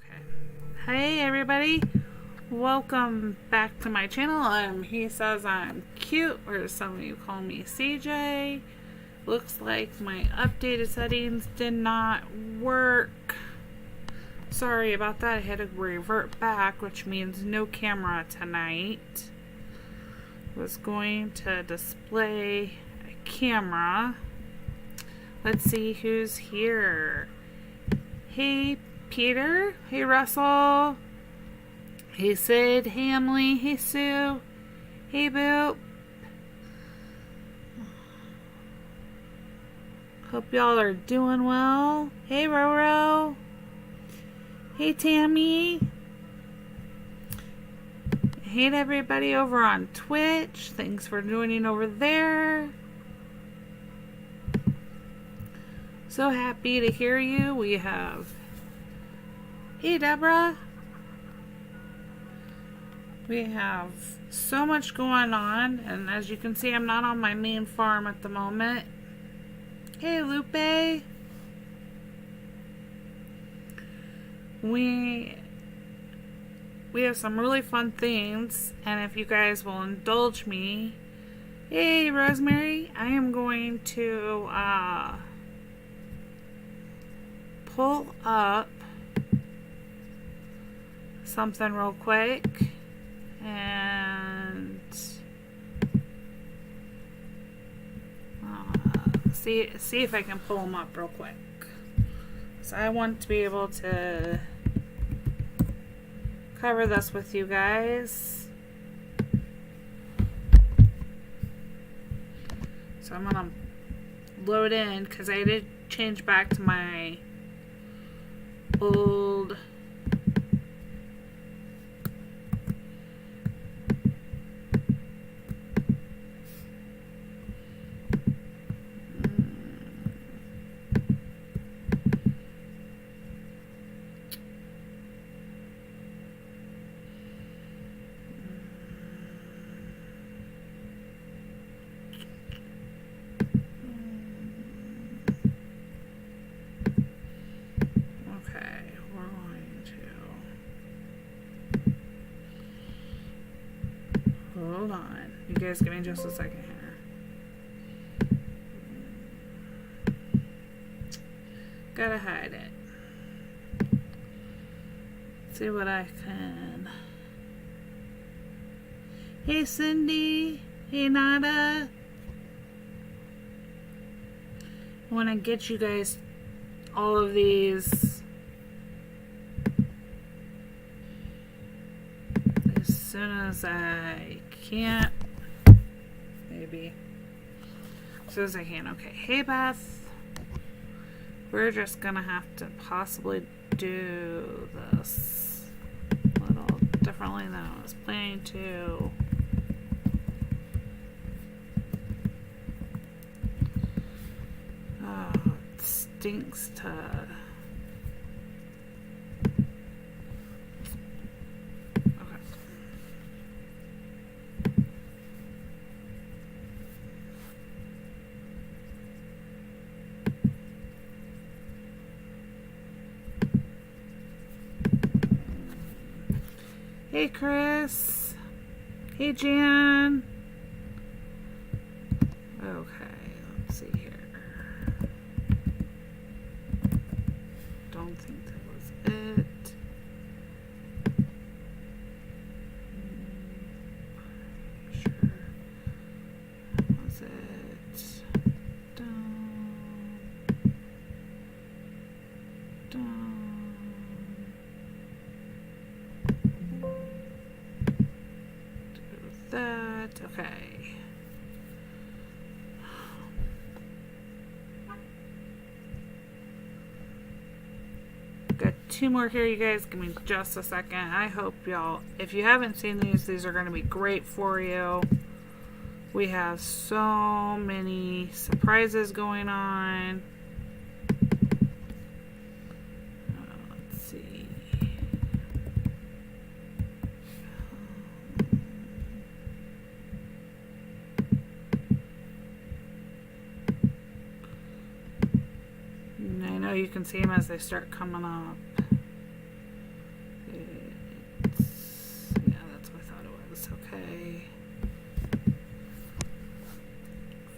Okay. Hey everybody, welcome back to my channel. He says I'm cute, or some of you call me CJ. Looks like my updated settings did not work. Sorry about that. I had to revert back, which means no camera tonight. Was going to display a camera. Let's see who's here. Hey Peter, hey Russell, hey Sid, hey Emily, hey Sue, hey Boop. Hope y'all are doing well. Hey Roro, hey Tammy. Hey to everybody over on Twitch. Thanks for joining over there. So happy to hear you. We have hey Deborah. We have so much going on, and as you can see, I'm not on my main farm at the moment. Hey Lupe. We have some really fun things, and if you guys will indulge me, hey Rosemary, I am going to pull up something real quick and see if I can pull them up real quick. So I want to be able to cover this with you guys. So I'm gonna load in because I did change back to my old hold on. You guys give me just a second here. Gotta hide it. See what I can. Hey Cindy. Hey Nada. I want to get you guys all of these as soon as I can. Maybe. As soon as I can. Okay. Hey Beth. We're just gonna have to possibly do this a little differently than I was planning to. Oh, it stinks to. Hey Chris. Hey Jan. Okay, let's see here. Don't think that was it. Sure. That was it. Done. That. Okay. Got two more here, you guys. Give me just a second. I hope y'all, if you haven't seen these are going to be great for you. We have so many surprises going on. Let's see. I know you can see them as they start coming up.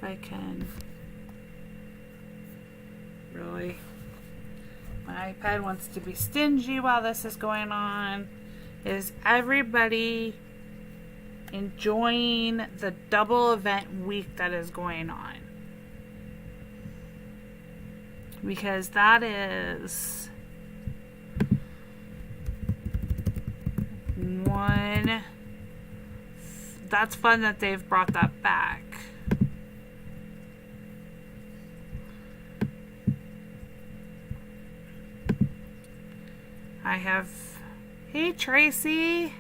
I can really. My iPad wants to be stingy while this is going on. Is everybody enjoying the double event week that is going on? Because that is one. That's fun that they've brought that back. I have. Hey, Tracy.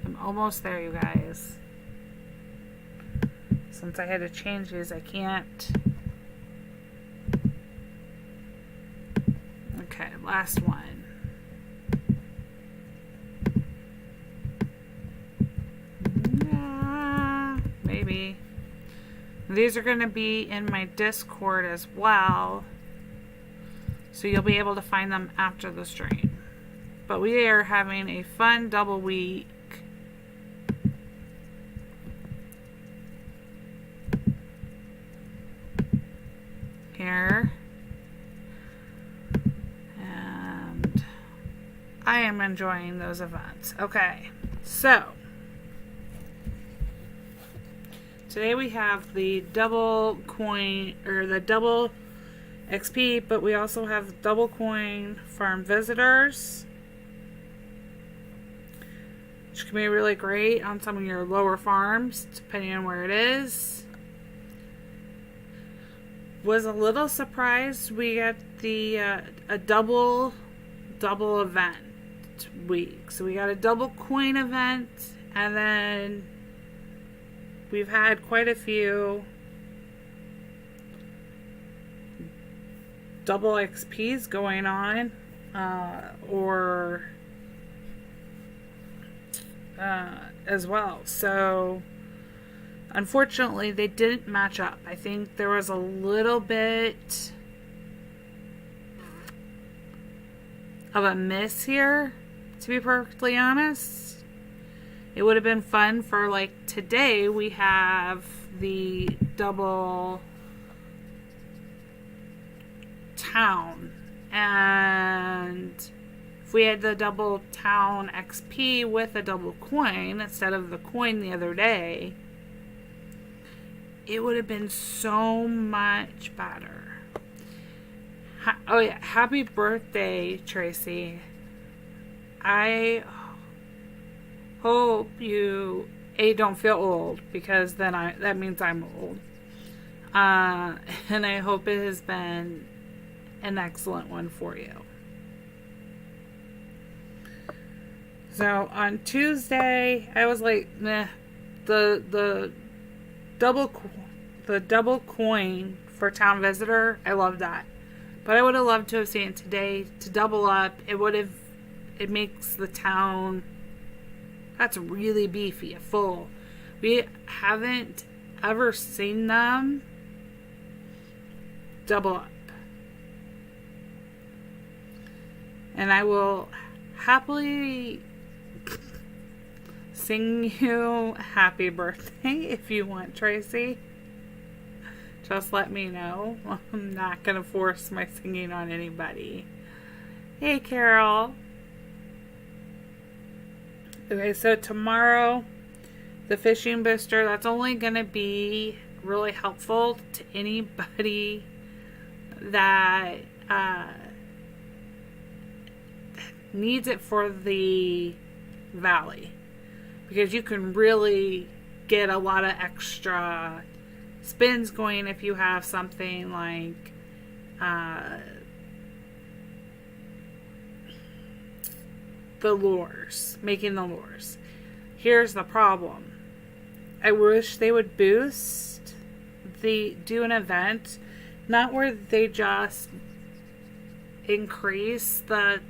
I'm almost there, you guys. Since I had to change these, I can't. Okay, last one. Maybe. These are going to be in my Discord as well, so you'll be able to find them after the stream. But we are having a fun double week. Here. And I am enjoying those events. Okay, so today we have the double coin, or the double XP, but we also have double coin farm visitors, which can be really great on some of your lower farms, depending on where it is. Was a little surprised we got the a double event week. So we got a double coin event, and then we've had quite a few double XPs going on, as well. So unfortunately, they didn't match up. I think there was a little bit of a miss here, to be perfectly honest. It would have been fun for, like, today we have the double town, and if we had the double town XP with a double coin instead of the coin the other day, it would have been so much better. Oh yeah, happy birthday, Tracy. I hope you don't feel old, because then that means I'm old. And I hope it has been an excellent one for you. So on Tuesday, I was like, meh, the double coin for town visitor, I love that. But I would have loved to have seen it today to double up. It makes the town that's really beefy, full. We haven't ever seen them double up. And I will happily sing you happy birthday if you want, Tracy. Just let me know. I'm not going to force my singing on anybody. Hey, Carol. Okay, so tomorrow, the fishing booster, that's only going to be really helpful to anybody that needs it for the valley. Because you can really get a lot of extra spins going if you have something like the lures, making the lures. Here's the problem. I wish they would do an event, not where they just increase the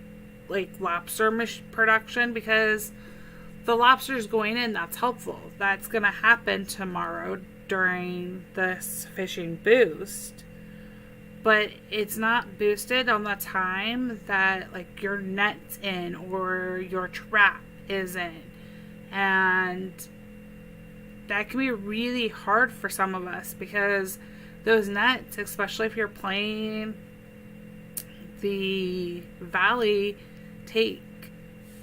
lobster production, because the lobsters going in, that's helpful. That's going to happen tomorrow during this fishing boost. but it's not boosted on the time that like your net's in or your trap is in. And that can be really hard for some of us because those nets, especially if you're playing the Valley, take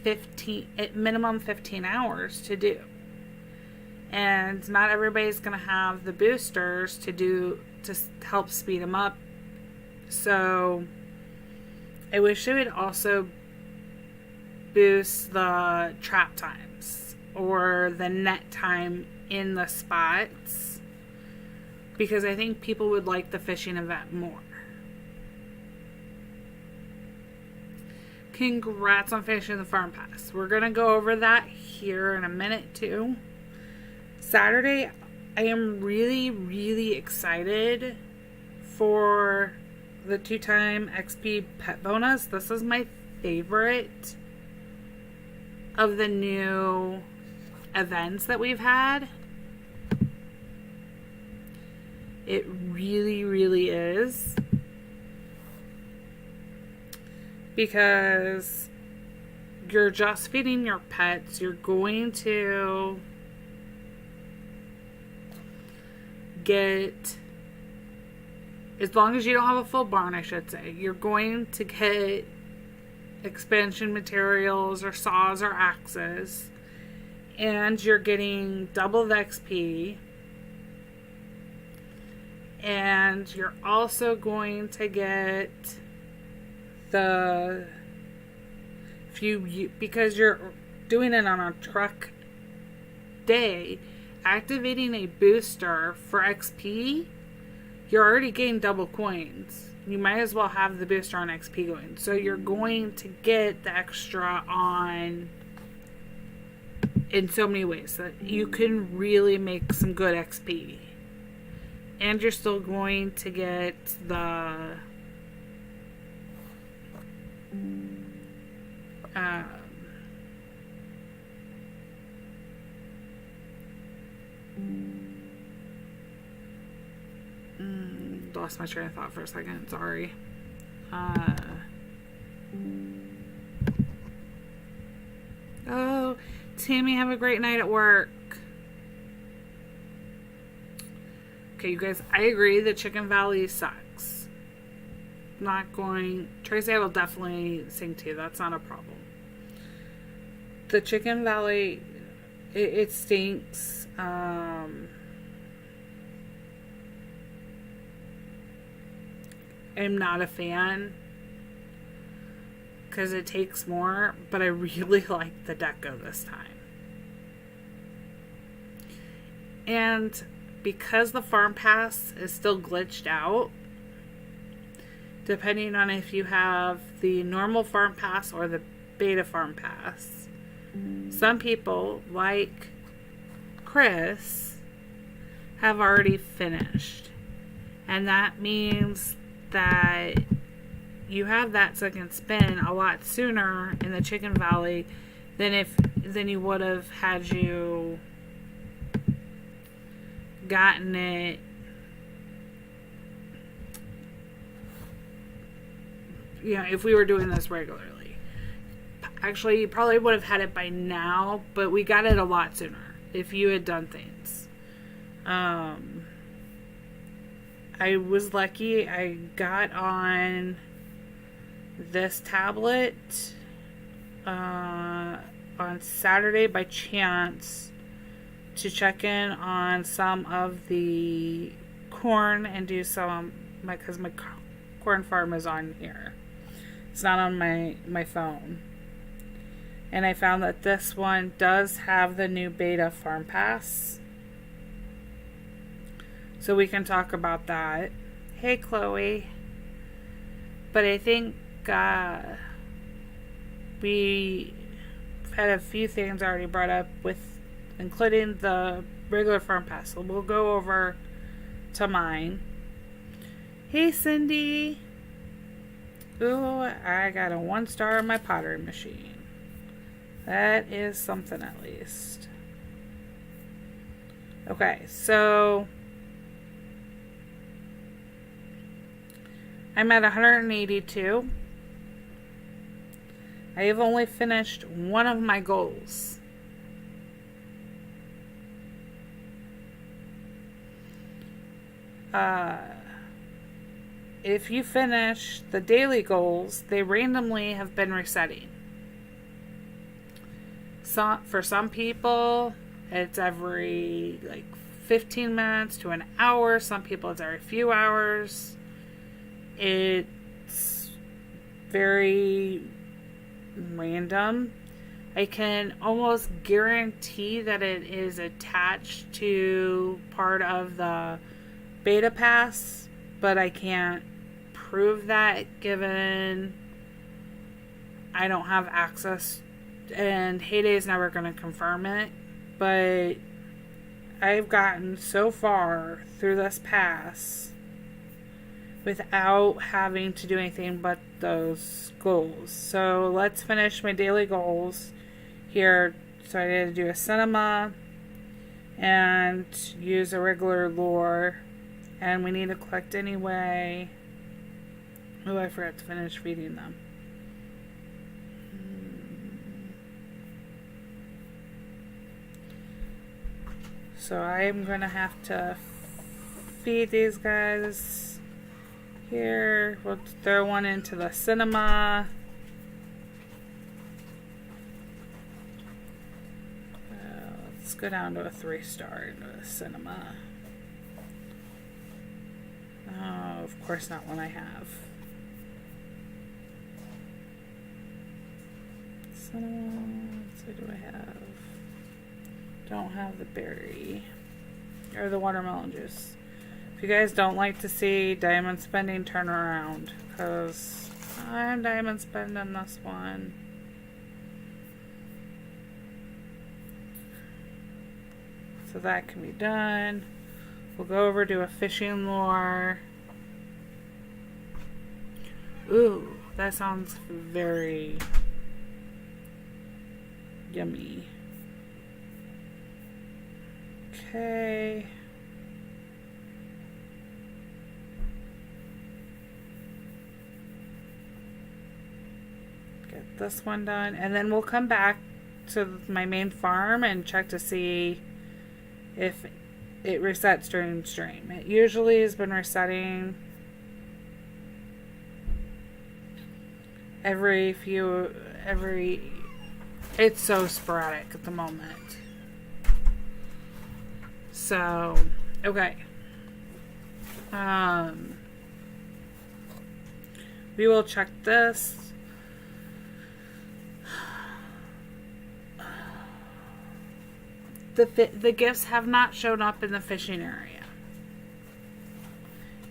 at minimum 15 hours to do. And not everybody's going to have the boosters to help speed them up. So I wish they would also boost the trap times or the net time in the spots, because I think people would like the fishing event more. Congrats on finishing the Farm Pass. We're going to go over that here in a minute too. Saturday, I am really, really excited for the 2-time XP pet bonus. This is my favorite of the new events that we've had. It really, really is. Because you're just feeding your pets. You're going to get, as long as you don't have a full barn, I should say, you're going to get expansion materials or saws or axes. And you're getting double the XP. And you're also going to get because you're doing it on a truck day, activating a booster for XP, you're already getting double coins. You might as well have the booster on XP going. So you're going to get the extra on in so many ways that you can really make some good XP. And you're still going to get the lost my train of thought for a second. Sorry. Oh, Tammy, have a great night at work. Okay, you guys, I agree. The Chicken Valley sucks. Tracy, I will definitely sing to you. That's not a problem. The Chicken Valley, it stinks. I'm not a fan because it takes more, but I really like the deco this time. And because the Farm Pass is still glitched out, depending on if you have the normal Farm Pass or the beta Farm Pass, some people, like Chris, have already finished. And that means that you have that second spin a lot sooner in the Chicken Valley than you would have had you gotten it if we were doing this regularly. Actually, you probably would have had it by now, but we got it a lot sooner if you had done things. I was lucky. I got on this tablet on Saturday by chance to check in on some of the corn and do some because my corn farm is on here. It's not on my phone. And I found that this one does have the new beta Farm Pass. So we can talk about that. Hey, Chloe. But I think we had a few things already brought up with including the regular Farm Pass. So we'll go over to mine. Hey, Cindy. Ooh, I got a 1-star in my pottery machine. That is something at least. Okay, so I'm at 182. I have only finished one of my goals. If you finish the daily goals, they randomly have been resetting. For some people, it's every 15 minutes to an hour. Some people, it's every few hours. It's very random. I can almost guarantee that it is attached to part of the beta pass, but I can't prove that given I don't have access, and Heyday is never going to confirm it. But I've gotten so far through this pass without having to do anything but those goals. So let's finish my daily goals here. So I had to do a cinema and use a regular lure, and we need to collect anyway. Oh, I forgot to finish feeding them. So I'm gonna have to feed these guys here. We'll throw one into the cinema. Let's go down to a 3-star into the cinema. Oh, of course not one I have. Cinema, what do I have? Don't have the berry or the watermelon juice. If you guys don't like to see diamond spending, turn around, because I'm diamond spending this one. So that can be done. We'll go over to a fishing lure. Ooh, that sounds very yummy. Okay. Get this one done. And then we'll come back to my main farm and check to see if it resets during stream. It usually has been resetting it's so sporadic at the moment. So, okay. We will check this. The gifts have not shown up in the fishing area.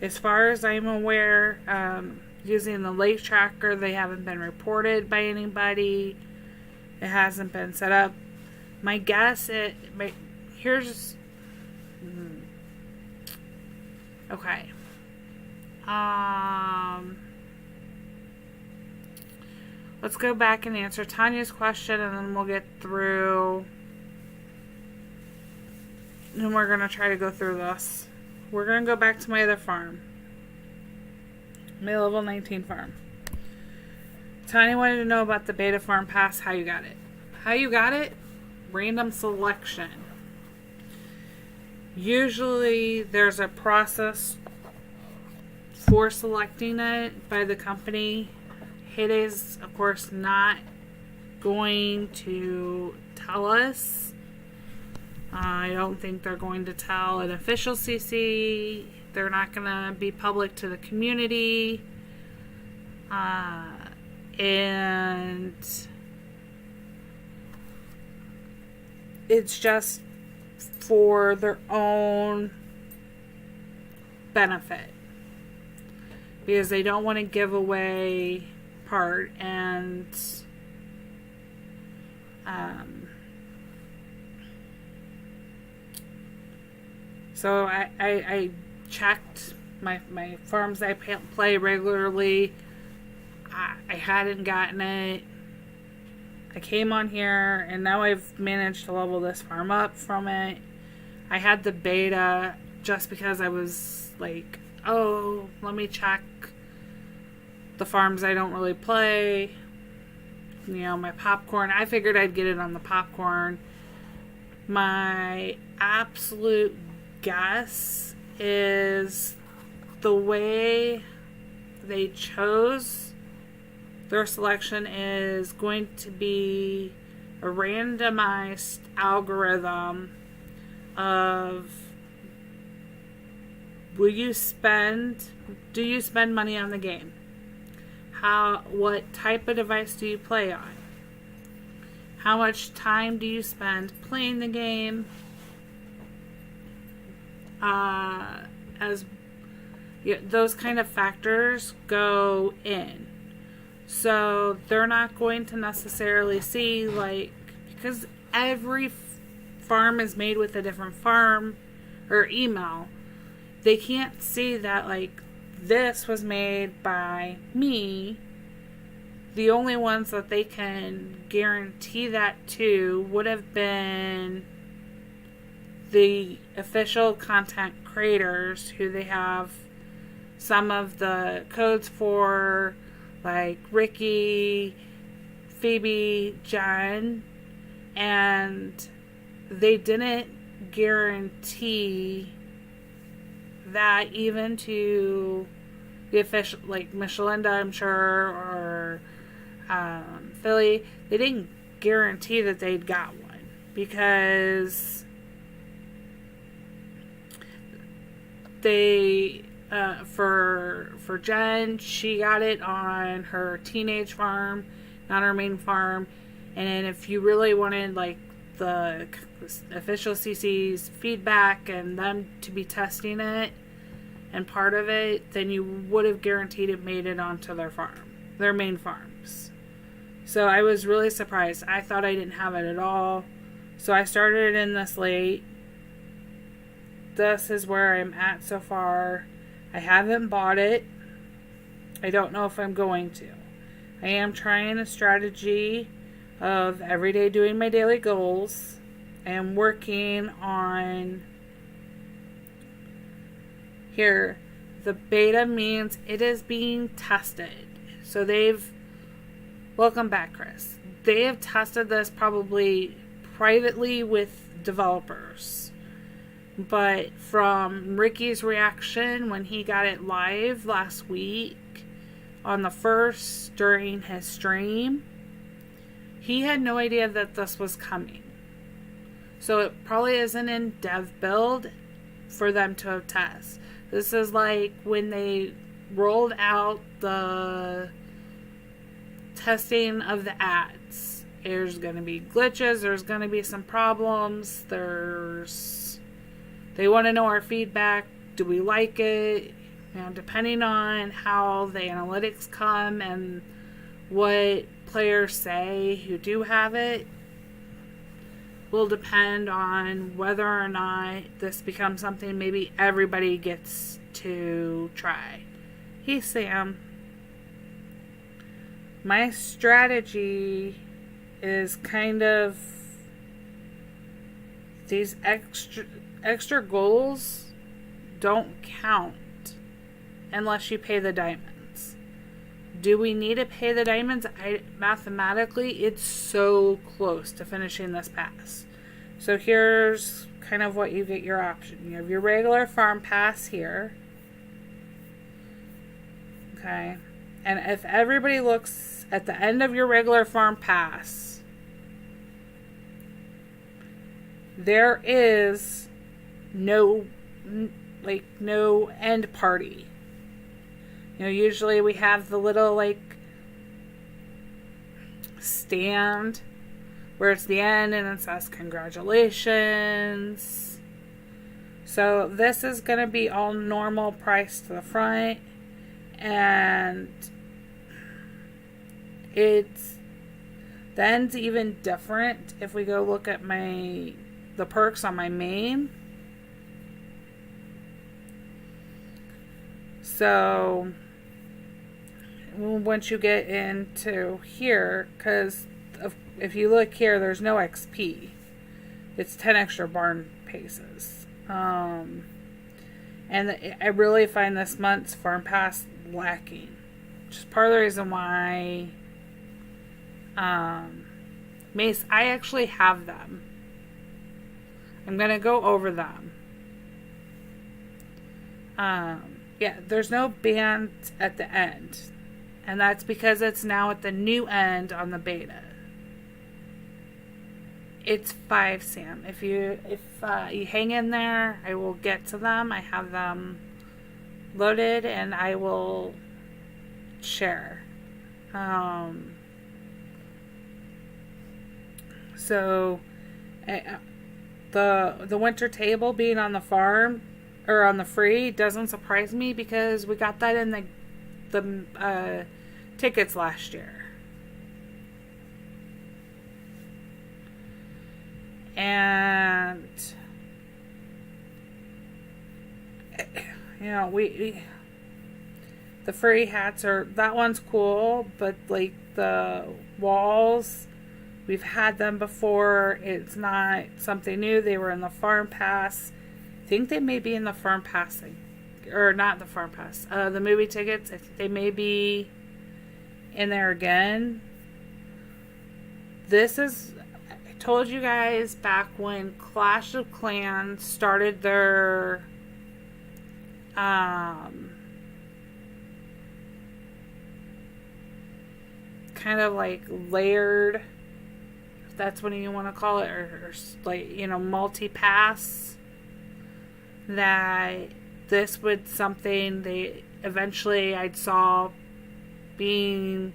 As far as I'm aware, using the lake tracker, they haven't been reported by anybody. It hasn't been set up. My guess here's okay. Let's go back and answer Tanya's question, and then we'll get through. And we're gonna try to go through this. We're gonna go back to my other farm. My level 19 farm. Tanya wanted to know about the beta farm pass, how you got it. How you got it? Random selection. Usually there's a process for selecting it by the company. Heyday's, of course, not going to tell us. I don't think they're going to tell an official CC. They're not going to be public to the community. And it's just for their own benefit, because they don't want to give away part. And so I checked my farms I play regularly. I hadn't gotten it. I came on here, and now I've managed to level this farm up from it. I had the beta just because I was like, oh, let me check the farms I don't really play. My popcorn. I figured I'd get it on the popcorn. My absolute guess is the way they chose their selection is going to be a randomized algorithm of do you spend money on the game? What type of device do you play on? How much time do you spend playing the game? Those kind of factors go in. So they're not going to necessarily see, because every farm is made with a different farm or email, they can't see that, this was made by me. The only ones that they can guarantee that to would have been the official content creators who they have some of the codes for, like Ricky, Phoebe, Jen, and they didn't guarantee that even to the official, like Michelinda, I'm sure, or Philly. They didn't guarantee that they'd got one because they for Jen, she got it on her teenage farm, not her main farm. And then if you really wanted the official CC's feedback and them to be testing it and part of it, then you would have guaranteed it made it onto their main farms. So I was really surprised. I thought I didn't have it at all. So I started in this late. This is where I'm at so far. I haven't bought it. I don't know if I'm going to. I am trying a strategy of every day doing my daily goals. I am working on here. The beta means it is being tested. So welcome back, Chris. They have tested this probably privately with developers. But from Ricky's reaction when he got it live last week on the 1st during his stream, he had no idea that this was coming. So it probably isn't in dev build for them to test. This is like when they rolled out the testing of the ads. There's going to be glitches. There's going to be some problems. They want to know our feedback. Do we like it? Depending on how the analytics come and what players say who do have it, will depend on whether or not this becomes something maybe everybody gets to try. Hey, Sam. My strategy is kind of these extra goals don't count unless you pay the diamonds. Do we need to pay the diamonds? Mathematically, it's so close to finishing this pass. So here's kind of what you get your option. You have your regular farm pass here. Okay. And if everybody looks at the end of your regular farm pass, there is no end party. Usually we have the little stand where it's the end and it says congratulations. So this is going to be all normal price to the front, and the end's even different if we go look at the perks on my main. So once you get into here, because if you look here, there's no XP. It's 10 extra barn paces. And I really find this month's farm pass lacking. which is part of the reason why Mace, I actually have them. I'm going to go over them. Yeah, there's no band at the end. And that's because it's now at the new end on the beta. It's 5, Sam. If you hang in there, I will get to them. I have them loaded and I will share. So the winter table being on the farm or on the free doesn't surprise me because we got that in the tickets last year. And you know, we the free hats are, that one's cool, but like the walls, we've had them before. It's not something new. They were in the farm pass. I think they may be in the farm pass, or not the farm pass. The movie tickets, I think they may be in there again. This is, I told you guys back when Clash of Clans started their kind of like layered, if that's what you want to call it, or like, you know, multi-pass, that this would something they eventually I saw being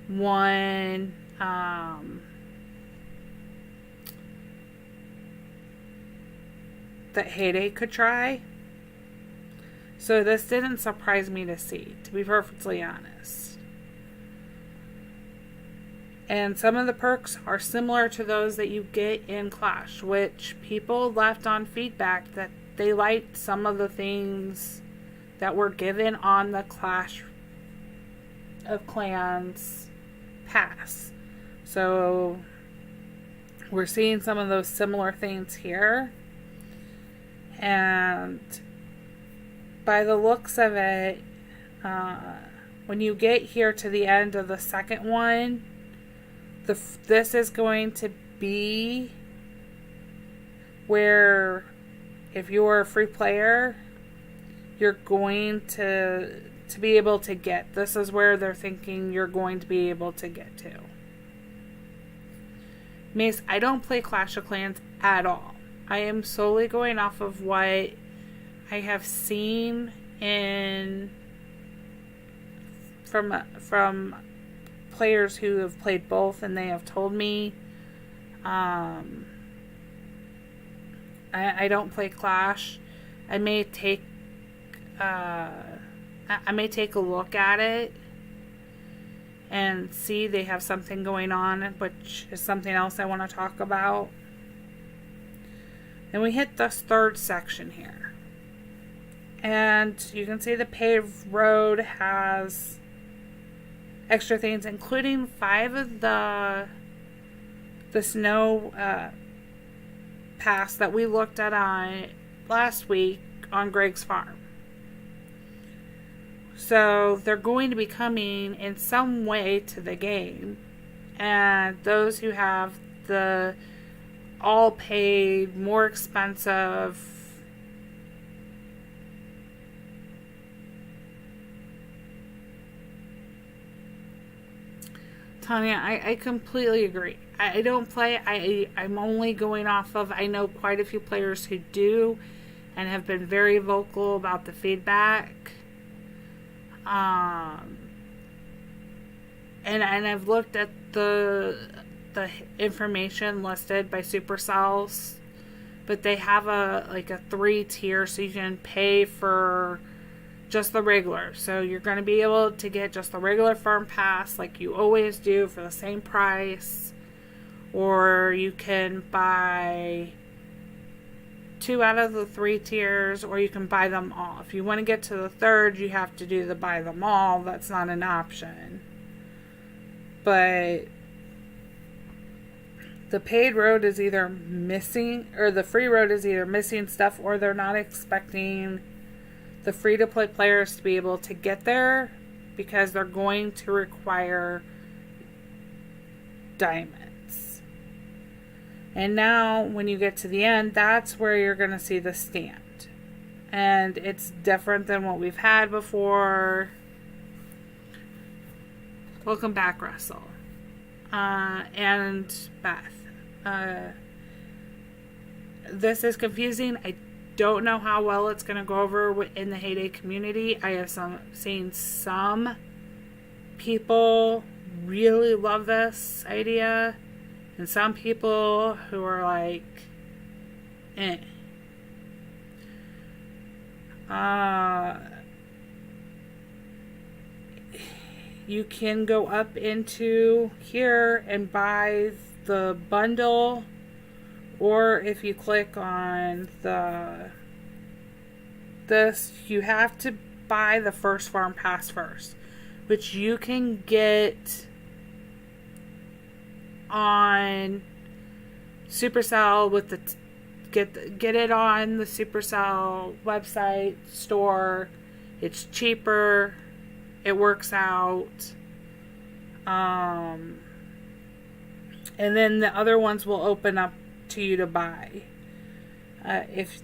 one that Heyday could try. So this didn't surprise me to see, to be perfectly honest. And some of the perks are similar to those that you get in Clash, which people left on feedback that they liked some of the things that were given on the Clash of Clans pass. So we're seeing some of those similar things here. And by the looks of it, when you get here to the end of the second one, this is going to be where, if you're a free player, you're going to be able to get. This is where they're thinking you're going to be able to get to. Mace, I don't play Clash of Clans at all. I am solely going off of what I have seen from players who have played both, and they have told me I don't play Clash. I may take a look at it and see they have something going on, which is something else I want to talk about. Then we hit this third section here, and you can see the paved road has extra things, including 5 of the snow pass that we looked at on last week on Greg's farm. So they're going to be coming in some way to the game, and those who have the all paid, more expensive Tanya, I completely agree. I don't play. I'm only going off of, I know quite a few players who do and have been very vocal about the feedback. And I've looked at the information listed by Supercells, but they have a 3 tier, so you can pay for just the regular. So you're going to be able to get just the regular farm pass like you always do for the same price, or you can buy 2 out of the 3 tiers, or you can buy them all. If you want to get to the 3rd, you have to do the buy them all. That's not an option. But the paid road is either missing, or the free road is either missing stuff, or they're not expecting the free-to-play players to be able to get there because they're going to require diamonds. And now when you get to the end, that's where you're going to see the stand. And it's different than what we've had before. Welcome back, Russell. And Beth. This is confusing. I don't know how well it's going to go over in the Heyday community. I have seen some people really love this idea, and some people who are like, eh. You can go up into here and buy the bundle, or if you click on this, you have to buy the first farm pass first, which you can get on Supercell with the get it on the Supercell website store. It's cheaper. It works out. And then the other ones will open up to you to buy. If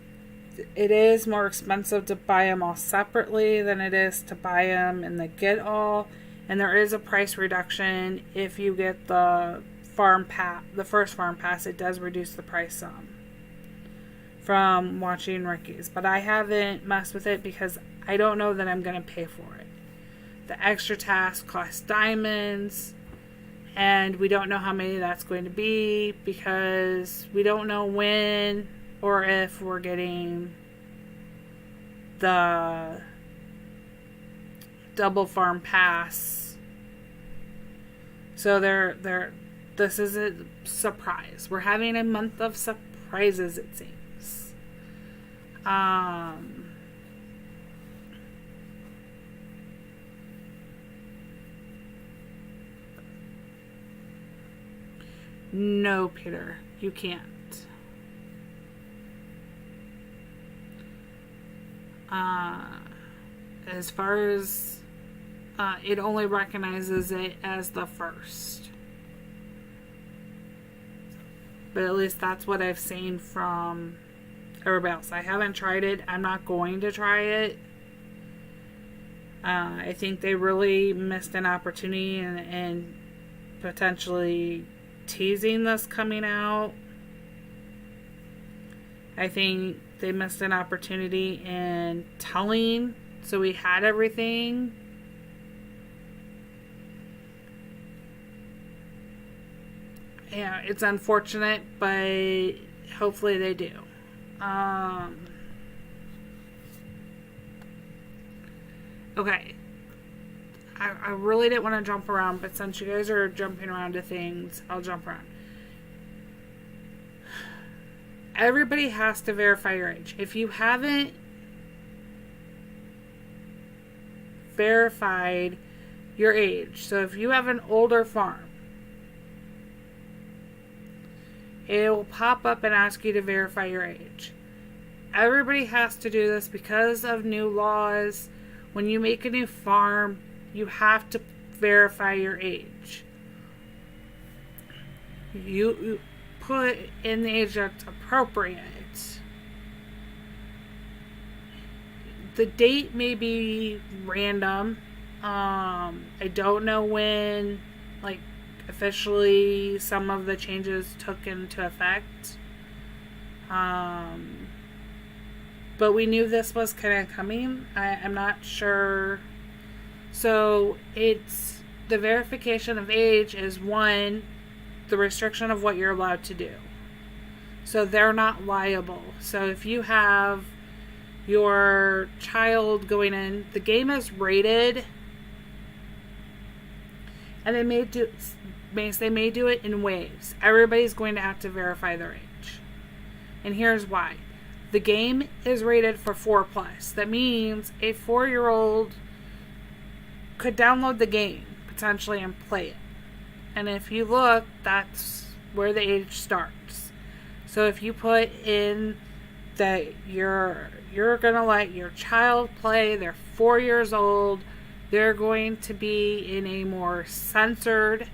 it is more expensive to buy them all separately than it is to buy them in the get all, and there is a price reduction if you get the first farm pass. It does reduce the price some from watching Ricky's, but I haven't messed with it because I don't know that I'm going to pay for it. The extra task costs diamonds, and we don't know how many that's going to be because we don't know when or if we're getting the double farm pass. So this is a surprise. We're having a month of surprises, it seems. No, Peter, you can't. As far as it only recognizes it as the first. But at least that's what I've seen from everybody else. I haven't tried it. I'm not going to try it. I think they really missed an opportunity and potentially teasing this coming out. I think they missed an opportunity in telling, so we had everything. Yeah, it's unfortunate, but hopefully they do. Okay. I really didn't want to jump around, but since you guys are jumping around to things, I'll jump around. Everybody has to verify your age. If you haven't verified your age, so if you have an older farm, it will pop up and ask you to verify your age. Everybody has to do this because of new laws. When you make a new farm, you have to verify your age. You put in the age that's appropriate. The date may be random. I don't know when, officially some of the changes took into effect. But we knew this was kind of coming. I'm not sure. So it's the verification of age is one, the restriction of what you're allowed to do. So they're not liable. So if you have your child going in, the game is rated, and they may do it in waves. Everybody's going to have to verify their age. And here's why. The game is rated for 4+. That means a 4-year-old could download the game, potentially, and play it. And if you look, that's where the age starts. So if you put in that you're going to let your child play, they're 4 years old, they're going to be in a more censored.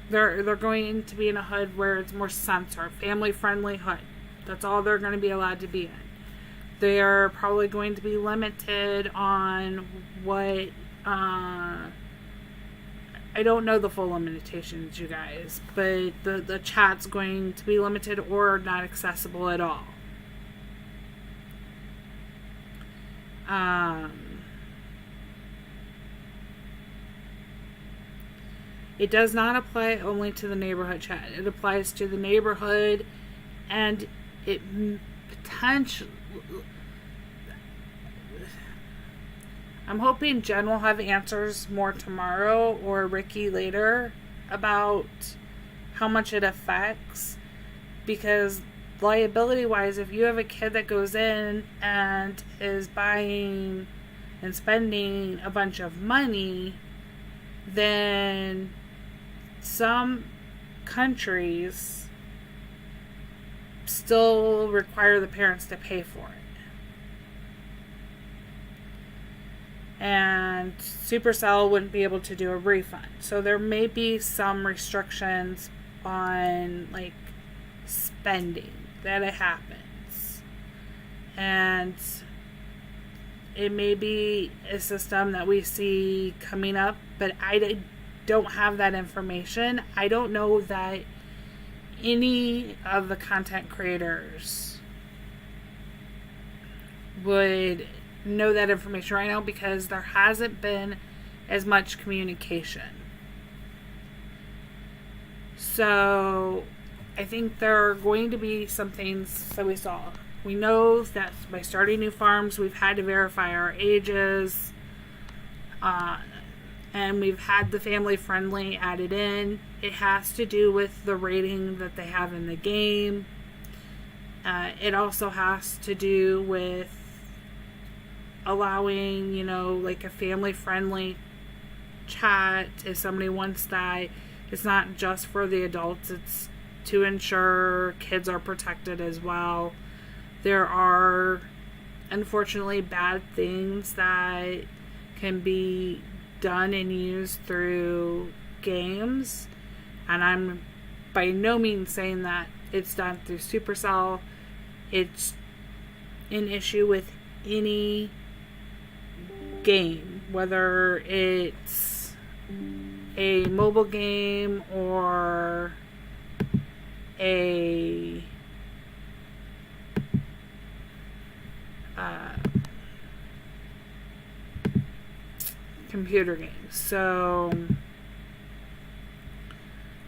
They're going to be in a hood where it's more censored, family-friendly hood. That's all they're going to be allowed to be in. They are probably going to be limited on what. I don't know the full limitations, you guys, but the chat's going to be limited or not accessible at all. It does not apply only to the neighborhood chat. It applies to the neighborhood, and it potentially... I'm hoping Jen will have answers more tomorrow, or Ricky later, about how much it affects. Because liability-wise, if you have a kid that goes in and is buying and spending a bunch of money, then some countries still require the parents to pay for it. And Supercell wouldn't be able to do a refund. So there may be some restrictions on, like, spending that it happens. And it may be a system that we see coming up, but I don't have that information. I don't know that any of the content creators would know that information right now, because there hasn't been as much communication. So I think there are going to be some things that we saw. We know that by starting new farms, we've had to verify our ages, and we've had the family friendly added in. It has to do with the rating that they have in the game. It also has to do with allowing, like a family-friendly chat if somebody wants that. It's not just for the adults. It's to ensure kids are protected as well. There are, unfortunately, bad things that can be done and used through games. And I'm by no means saying that it's done through Supercell. It's an issue with any game, whether it's a mobile game or a computer game. So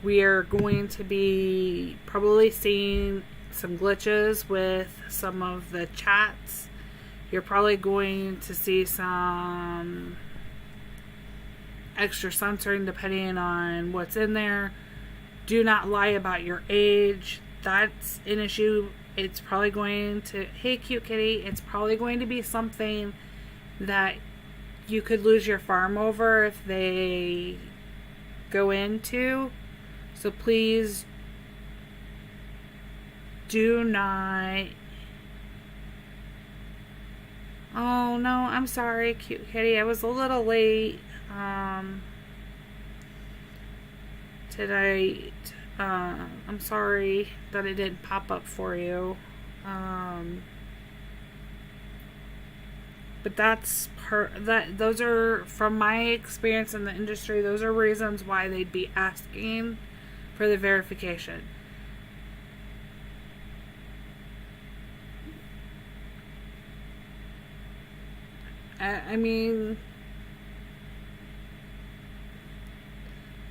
we are going to be probably seeing some glitches with some of the chats. You're probably going to see some extra censoring depending on what's in there. Do not lie about your age. That's an issue. It's probably going to... Hey, cute kitty. It's probably going to be something that you could lose your farm over if they go into. So please do not... Oh, no, I'm sorry, cute kitty. I was a little late today. I'm sorry that it didn't pop up for you. But that's those are, from my experience in the industry, those are reasons why they'd be asking for the verification. I mean,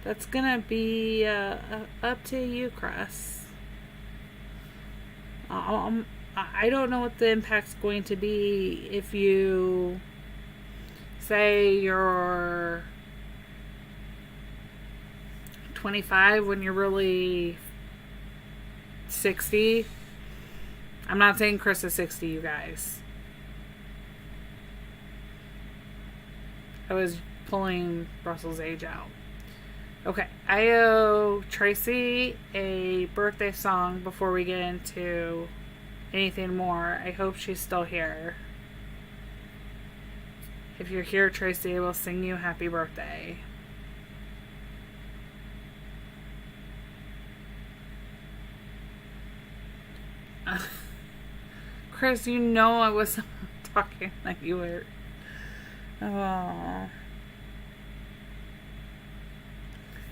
that's gonna be up to you, Chris. I don't know what the impact's going to be if you say you're 25 when you're really 60. I'm not saying Chris is 60, you guys. I was pulling Russell's age out. Okay, I owe Tracy a birthday song before we get into anything more. I hope she's still here. If you're here, Tracy, I will sing you happy birthday. Chris, you know I was talking like you were. Oh.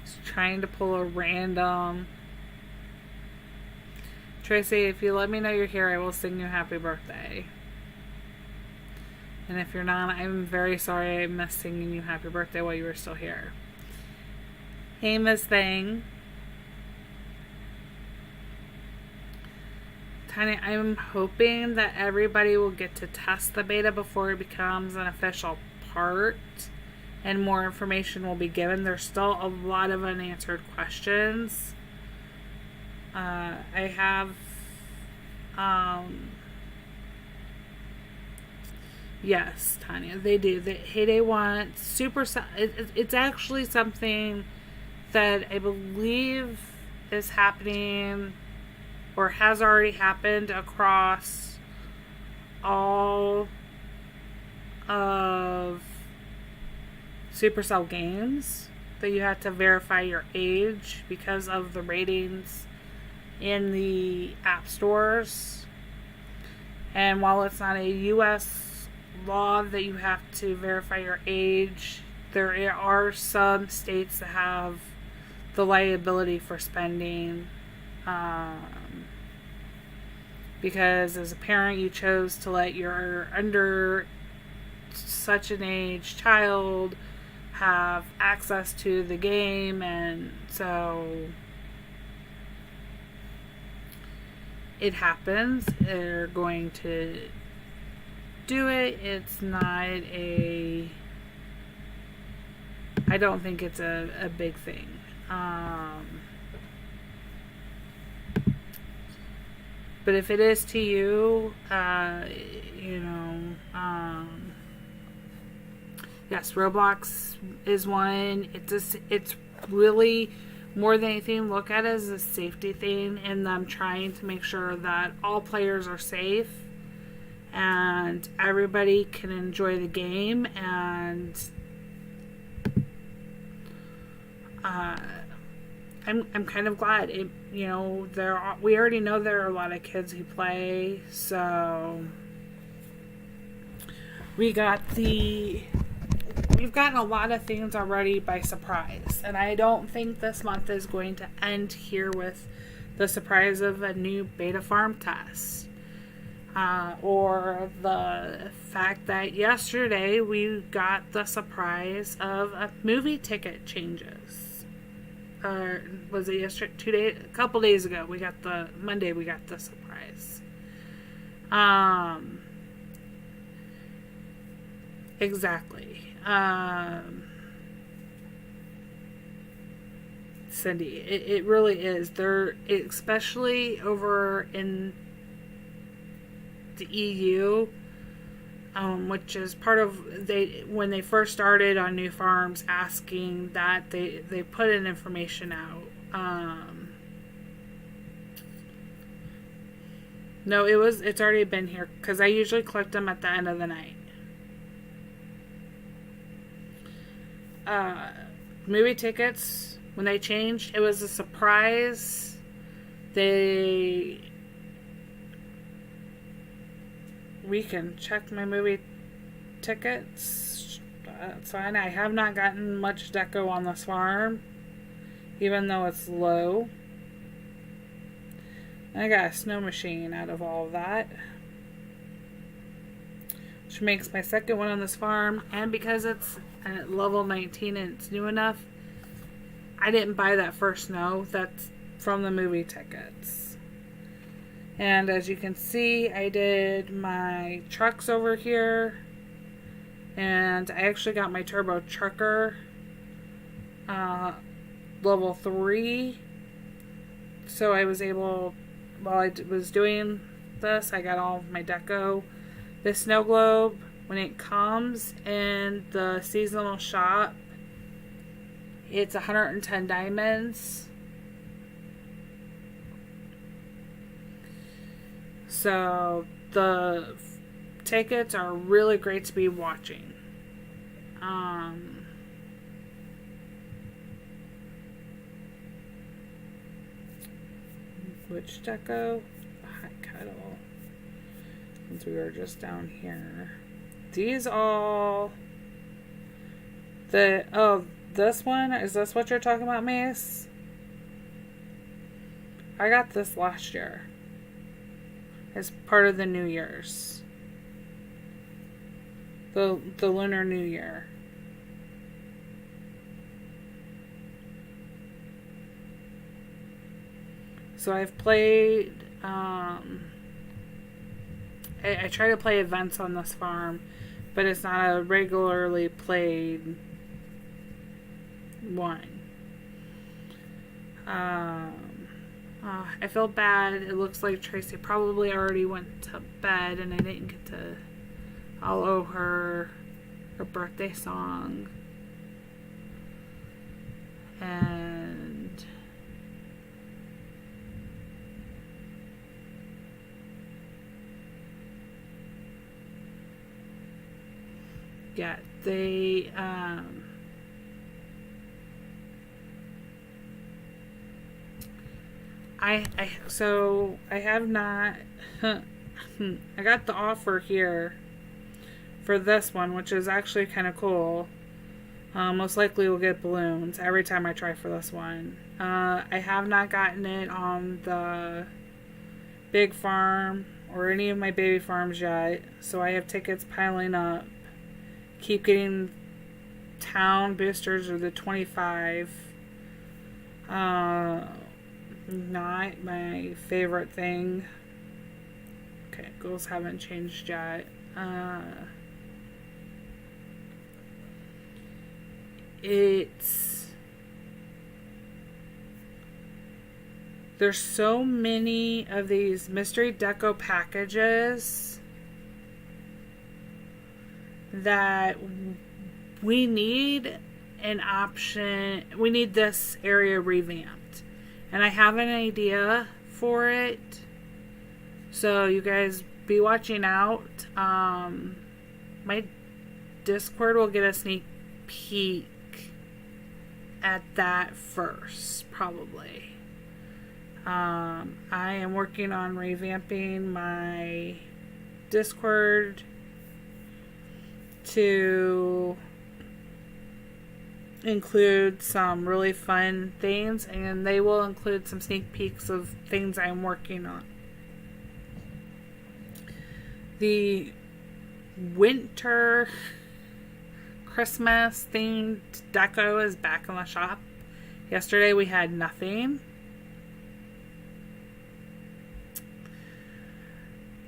Just trying to pull a random. Tracy, if you let me know you're here, I will sing you happy birthday. And if you're not, I'm very sorry I missed singing you happy birthday while you were still here. Hey, Miss Thing. Tiny, I'm hoping that everybody will get to test the beta before it becomes an official part and more information will be given. There's still a lot of unanswered questions. I have yes, Tanya, they do. They want super. It's actually something that I believe is happening or has already happened across all of Supercell games, that you have to verify your age because of the ratings in the app stores. And while it's not a U.S. law that you have to verify your age, there are some states that have the liability for spending, because as a parent you chose to let your under such an age child have access to the game, and so it happens. They're going to do it. It's not a, I don't think it's a big thing. But if it is to you, yes, Roblox is one. It's really, more than anything, look at it as a safety thing, and them trying to make sure that all players are safe and everybody can enjoy the game. And I'm kind of glad it. We already know there are a lot of kids who play, so we've gotten a lot of things already by surprise, and I don't think this month is going to end here with the surprise of a new beta farm test, or the fact that yesterday we got the surprise of a movie ticket changes. Was it yesterday? A couple days ago, Monday we got the surprise. Exactly. Cindy, it really is. Especially over in the EU, which is part of, when they first started on new farms asking that, they put in information out. No, it's already been here, because I usually collect them at the end of the night. Movie tickets, when they changed, it was a surprise. We can check my movie tickets. That's fine. I have not gotten much deco on this farm, even though it's low. I got a snow machine out of all of that, which makes my second one on this farm. And because it's at level 19 and it's new enough, I didn't buy that first snow. That's from the movie tickets. And as you can see, I did my trucks over here, and I actually got my turbo trucker level 3. So I was able, while I was doing this, I got all of my deco. This snow globe, when it comes in the seasonal shop, it's 110 diamonds. So the tickets are really great to be watching. Which deco? High kettle. Since we were just down here. These all... this one? Is this what you're talking about, Mace? I got this last year. As part of the New Year's. The Lunar New Year. So I've played, I try to play events on this farm, but it's not a regularly played one. I feel bad. It looks like Tracy probably already went to bed and I didn't get to... I'll owe her birthday song. And... yeah, they... So I have not... I got the offer here for this one, which is actually kind of cool. Most likely we'll get balloons every time I try for this one. I have not gotten it on the big farm or any of my baby farms yet, so I have tickets piling up. Keep getting town boosters or the 25. Not my favorite thing. Okay, goals haven't changed yet. There's so many of these mystery deco packages that we need an option. We need this area revamped, and I have an idea for it, so you guys be watching out. My Discord will get a sneak peek at that first, probably. I am working on revamping my Discord to include some really fun things, and they will include some sneak peeks of things I'm working on. The winter Christmas themed deco is back in the shop. Yesterday we had nothing.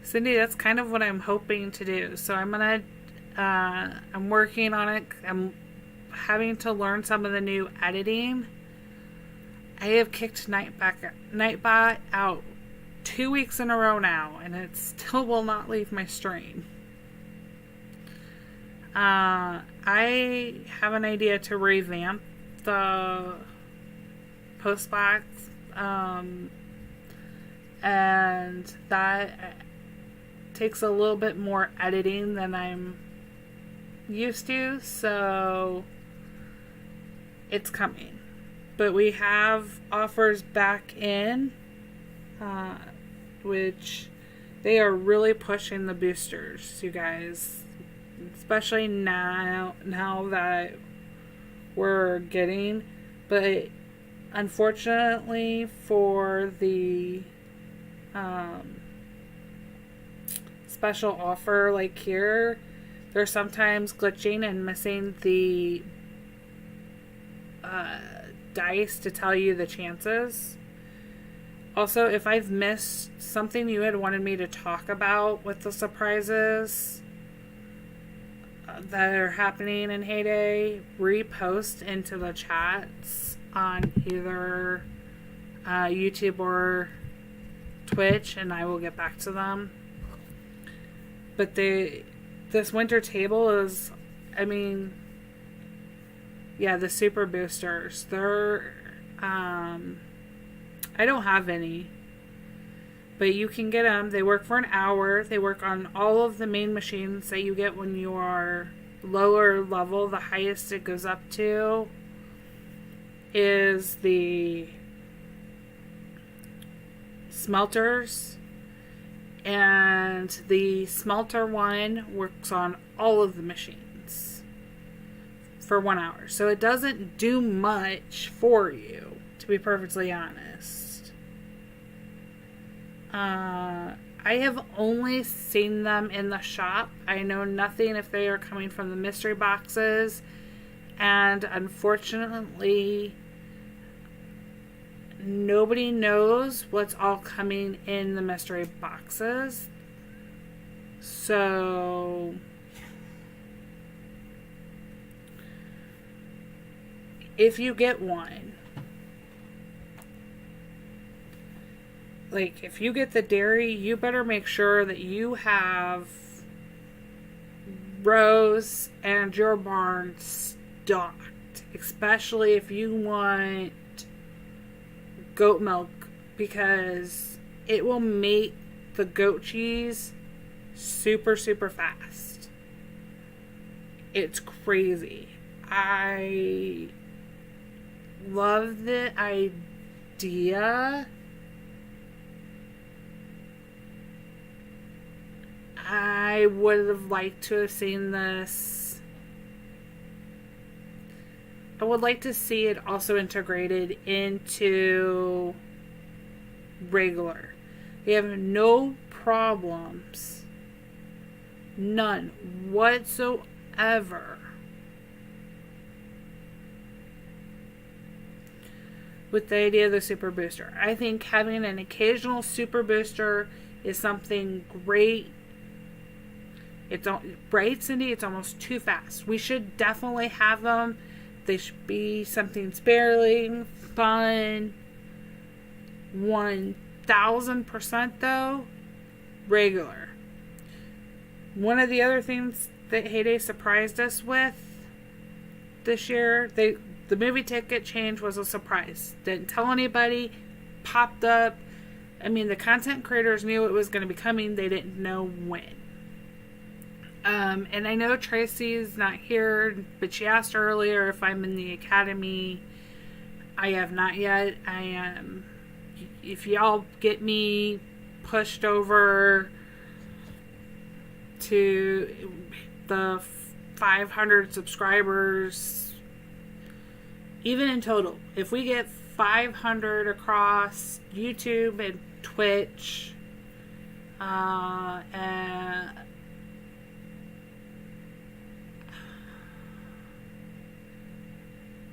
Cindy, that's kind of what I'm hoping to do. So I'm working on it. I'm having to learn some of the new editing. I have kicked Nightbot out 2 weeks in a row now, and it still will not leave my stream. I have an idea to revamp the post box, and that takes a little bit more editing than I'm used to, so it's coming. But we have offers back in, which they are really pushing the boosters, you guys. Especially now that we're getting, but unfortunately for the special offer like here, they're sometimes glitching and missing the dice to tell you the chances. Also, if I've missed something you had wanted me to talk about with the surprises that are happening in Heyday, repost into the chats on either YouTube or Twitch, and I will get back to them. But this winter table is, the super boosters, they're I don't have any, but you can get them. They work for an hour. They work on all of the main machines that you get when you are lower level, the highest it goes up to is the smelters, and the smelter one works on all of the machines for 1 hour. So it doesn't do much for you, to be perfectly honest. I have only seen them in the shop. I know nothing if they are coming from the mystery boxes. And unfortunately, nobody knows what's all coming in the mystery boxes. So if you get one, like if you get the dairy, you better make sure that you have Rose and your barn stocked, especially if you want goat milk, because it will make the goat cheese super, super fast. It's crazy. I love the idea. I would have liked to have seen this. I would like to see it also integrated into regular. They have no problems, none whatsoever, with the idea of the super booster. I think having an occasional super booster is something great. It's right, Cindy? It's almost too fast. We should definitely have them. They should be something sparing, fun. 1000% though, regular. One of the other things that Heyday surprised us with this year, the movie ticket change was a surprise. Didn't tell anybody, popped up. I mean, the content creators knew it was going to be coming. They didn't know when. And I know Tracy's not here, but she asked earlier if I'm in the academy. I have not yet. I am. If y'all get me pushed over to the 500 subscribers, even in total, if we get 500 across YouTube and Twitch, and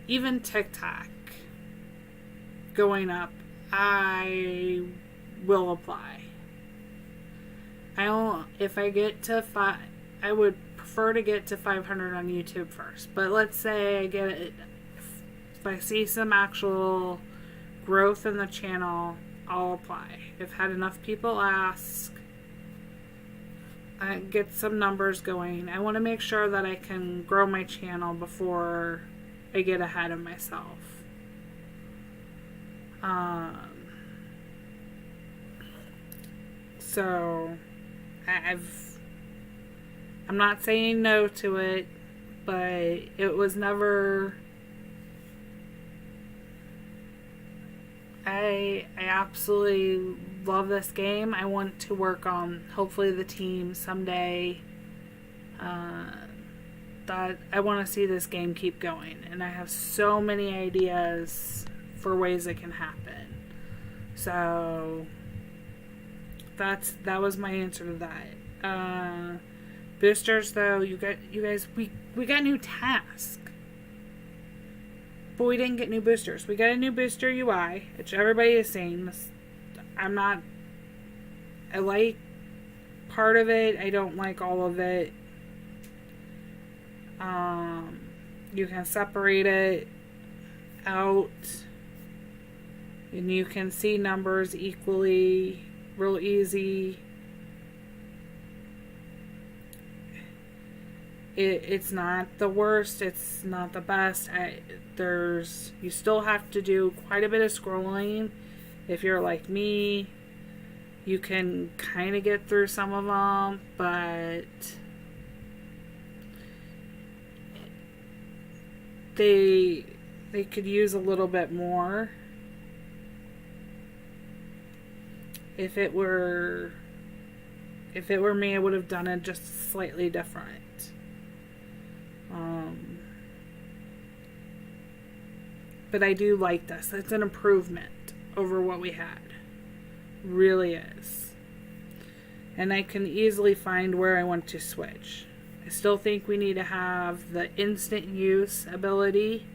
even TikTok going up, I will apply. If I get to I would prefer to get to 500 on YouTube first. But let's say I get it, if I see some actual growth in the channel, I'll apply. I've had enough people ask. I get some numbers going. I want to make sure that I can grow my channel before I get ahead of myself. So I'm not saying no to it, but it was never. I absolutely love this game. I want to work on hopefully the team someday. That I want to see this game keep going, and I have so many ideas for ways it can happen. So that was my answer to that. Boosters though, you guys, we got new tasks, but we didn't get new boosters. We got a new booster UI, which everybody is saying. I like part of it. I don't like all of it. You can separate it out, and you can see numbers equally, real easy. It's not the worst, it's not the best. You still have to do quite a bit of scrolling. If you're like me, you can kind of get through some of them, but they could use a little bit more. If it were me, I would have done it just slightly different. But I do like this. It's an improvement over what we had. Really is. And I can easily find where I want to switch. I still think we need to have the instant use ability.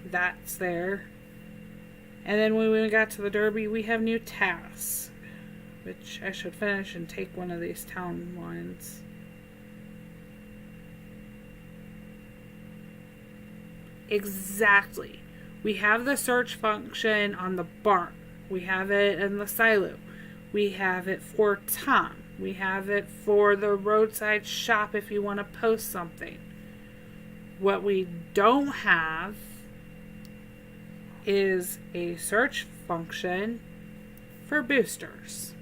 That's there. And then when we got to the derby, we have new tasks, which I should finish and take one of these town ones. Exactly. We have the search function on the barn. We have it in the silo. We have it for Tom. We have it for the roadside shop if you want to post something. What we don't have is a search function for boosters.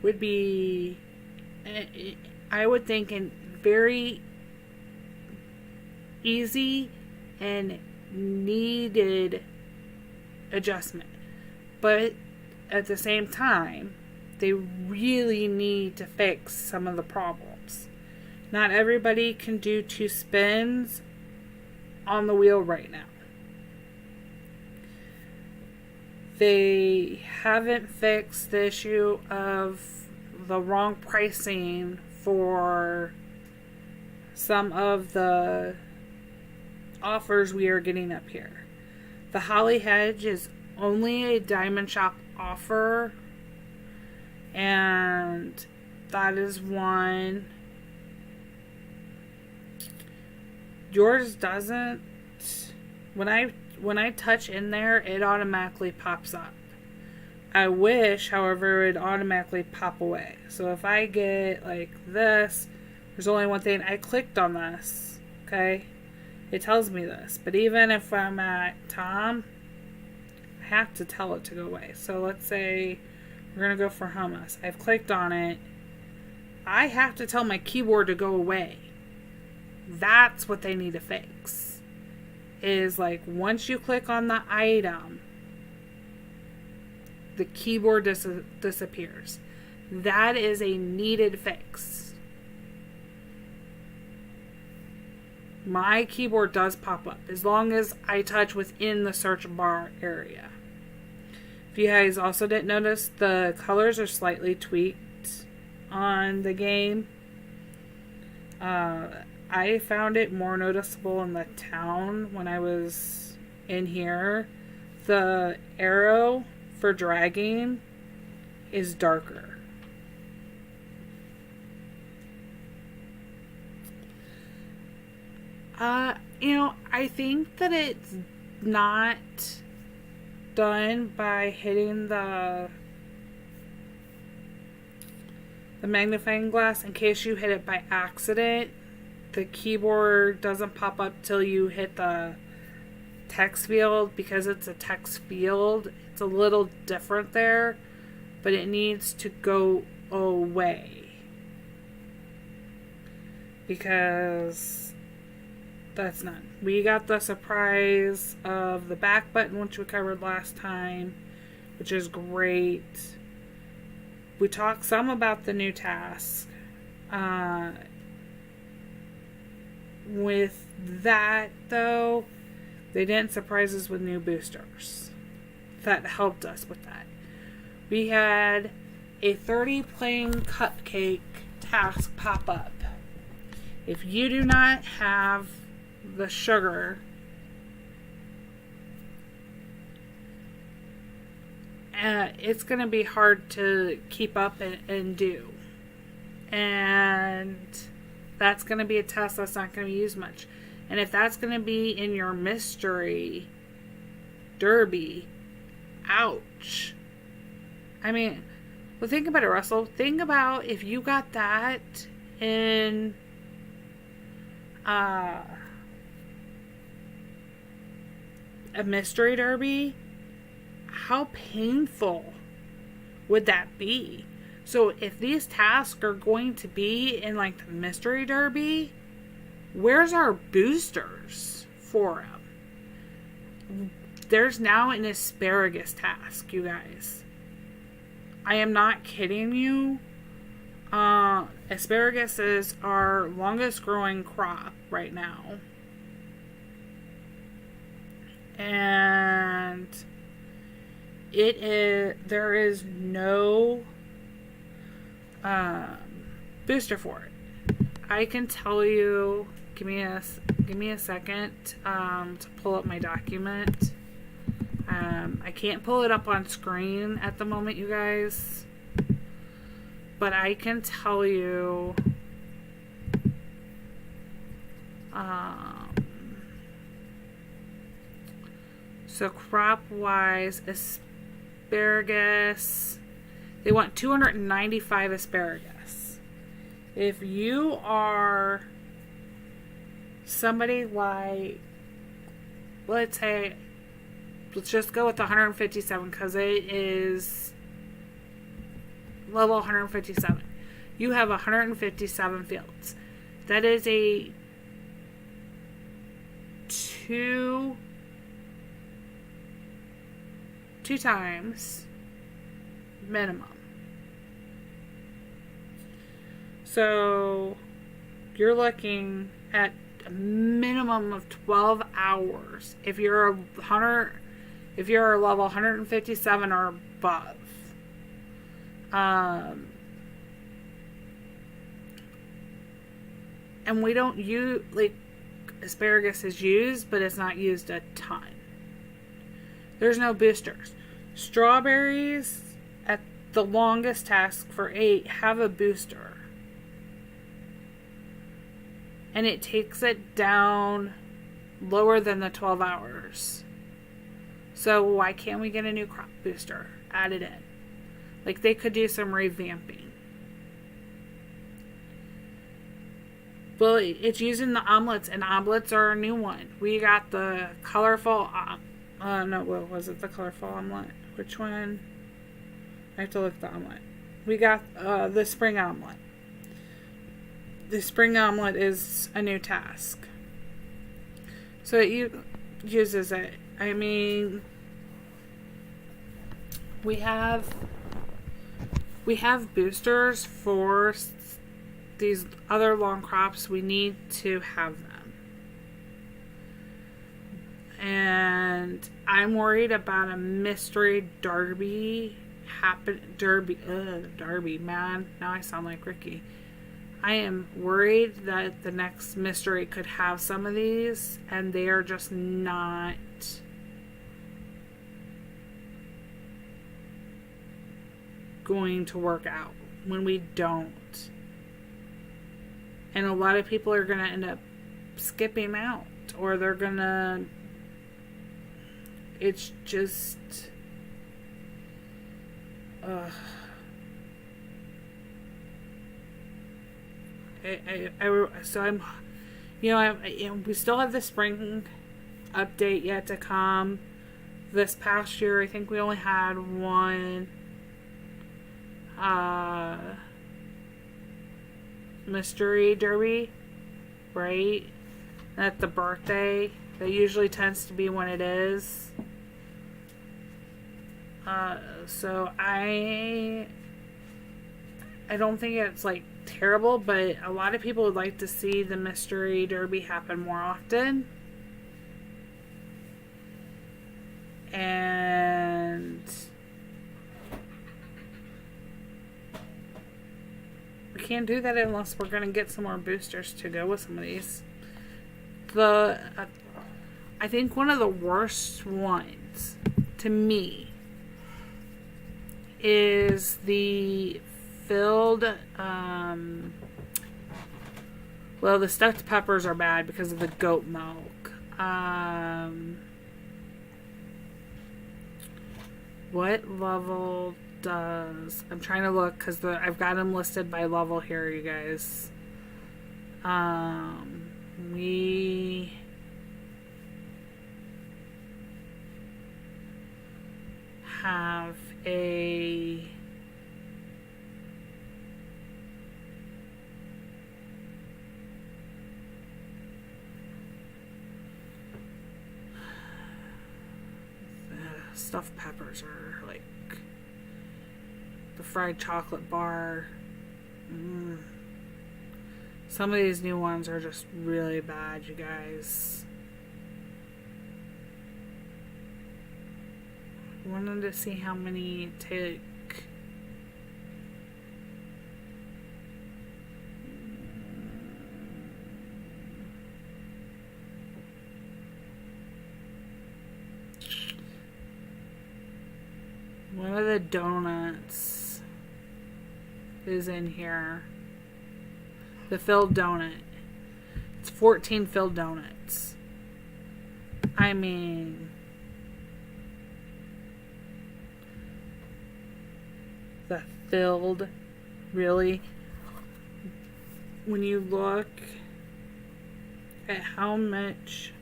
Would be, I would think, a very easy and needed adjustment. But at the same time, they really need to fix some of the problems. Not everybody can do 2 spins on the wheel right now. They haven't fixed the issue of the wrong pricing for some of the offers we are getting up here. The Holly Hedge is only a Diamond Shop offer, and that is one. Yours doesn't. When I touch in there, it automatically pops up. I wish, however, it would automatically pop away. So if I get like this, there's only one thing. I clicked on this, okay? It tells me this. But even if I'm at Tom, I have to tell it to go away. So let's say we're going to go for hummus. I've clicked on it. I have to tell my keyboard to go away. That's what they need to fix. Is like once you click on the item, the keyboard disappears. That is a needed fix. My keyboard does pop up as long as I touch within the search bar area. If you guys also didn't notice, the colors are slightly tweaked on the game. I found it more noticeable in the town when I was in here. The arrow for dragging is darker. I think that it's not done by hitting the magnifying glass. In case you hit it by accident, the keyboard doesn't pop up till you hit the text field. Because it's a text field, it's a little different there, but it needs to go away because that's not. We got the surprise of the back button, which we covered last time, which is great. We talked some about the new task. With that, though, they didn't surprise us with new boosters. That helped us with that. We had a 30 plain cupcake task pop up. If you do not have the sugar, it's going to be hard to keep up and do. And that's going to be a test that's not going to be used much. And if that's going to be in your mystery derby, ouch. I mean, well, think about it, Russell. Think about if you got that in a mystery derby, how painful would that be? So if these tasks are going to be in like the mystery derby, where's our boosters for them? There's now an asparagus task, you guys. I am not kidding you. Asparagus is our longest growing crop right now. And there is no booster for it. I can tell you, give me a second to pull up my document. I can't pull it up on screen at the moment, you guys, but I can tell you so crop wise, asparagus, they want 295 asparagus. If you are somebody like, let's just go with 157 because it is level 157. You have 157 fields. That is a two times minimum. So you're looking at a minimum of 12 hours if you're level 157 or above. And we don't use, like, asparagus is used, but it's not used a ton. There's no boosters. Strawberries, at the longest task for 8, have a booster. And it takes it down lower than the 12 hours. So why can't we get a new crop booster added in? Like, they could do some revamping. Well, it's using the omelets, and omelets are a new one. We got the colorful, what was it? The colorful omelet. Which one? I have to look at the omelet. We got the spring omelet. The spring omelet is a new task. So it uses it. I mean, we have boosters for these other long crops. We need to have them. And I'm worried about a mystery derby derby, man. Now I sound like Ricky. I am worried that the next mystery could have some of these, and they are just not going to work out when we don't. And a lot of people are going to end up skipping out, or they're going to, it's just, we still have the spring update yet to come. This past year, I think we only had one mystery derby, right? At the birthday. That usually tends to be when it is. So I don't think it's like terrible, but a lot of people would like to see the mystery derby happen more often. And we can't do that unless we're going to get some more boosters to go with some of these. I think one of the worst ones to me is the filled, the stuffed peppers are bad because of the goat milk. What level does, I'm trying to look because I've got them listed by level here, you guys. We have a stuffed peppers are like the fried chocolate bar. Some of these new ones are just really bad, you guys. I wanted to see how many take. One of the donuts is in here. The filled donut. It's 14 filled donuts. I mean, the filled, really? When you look at how much,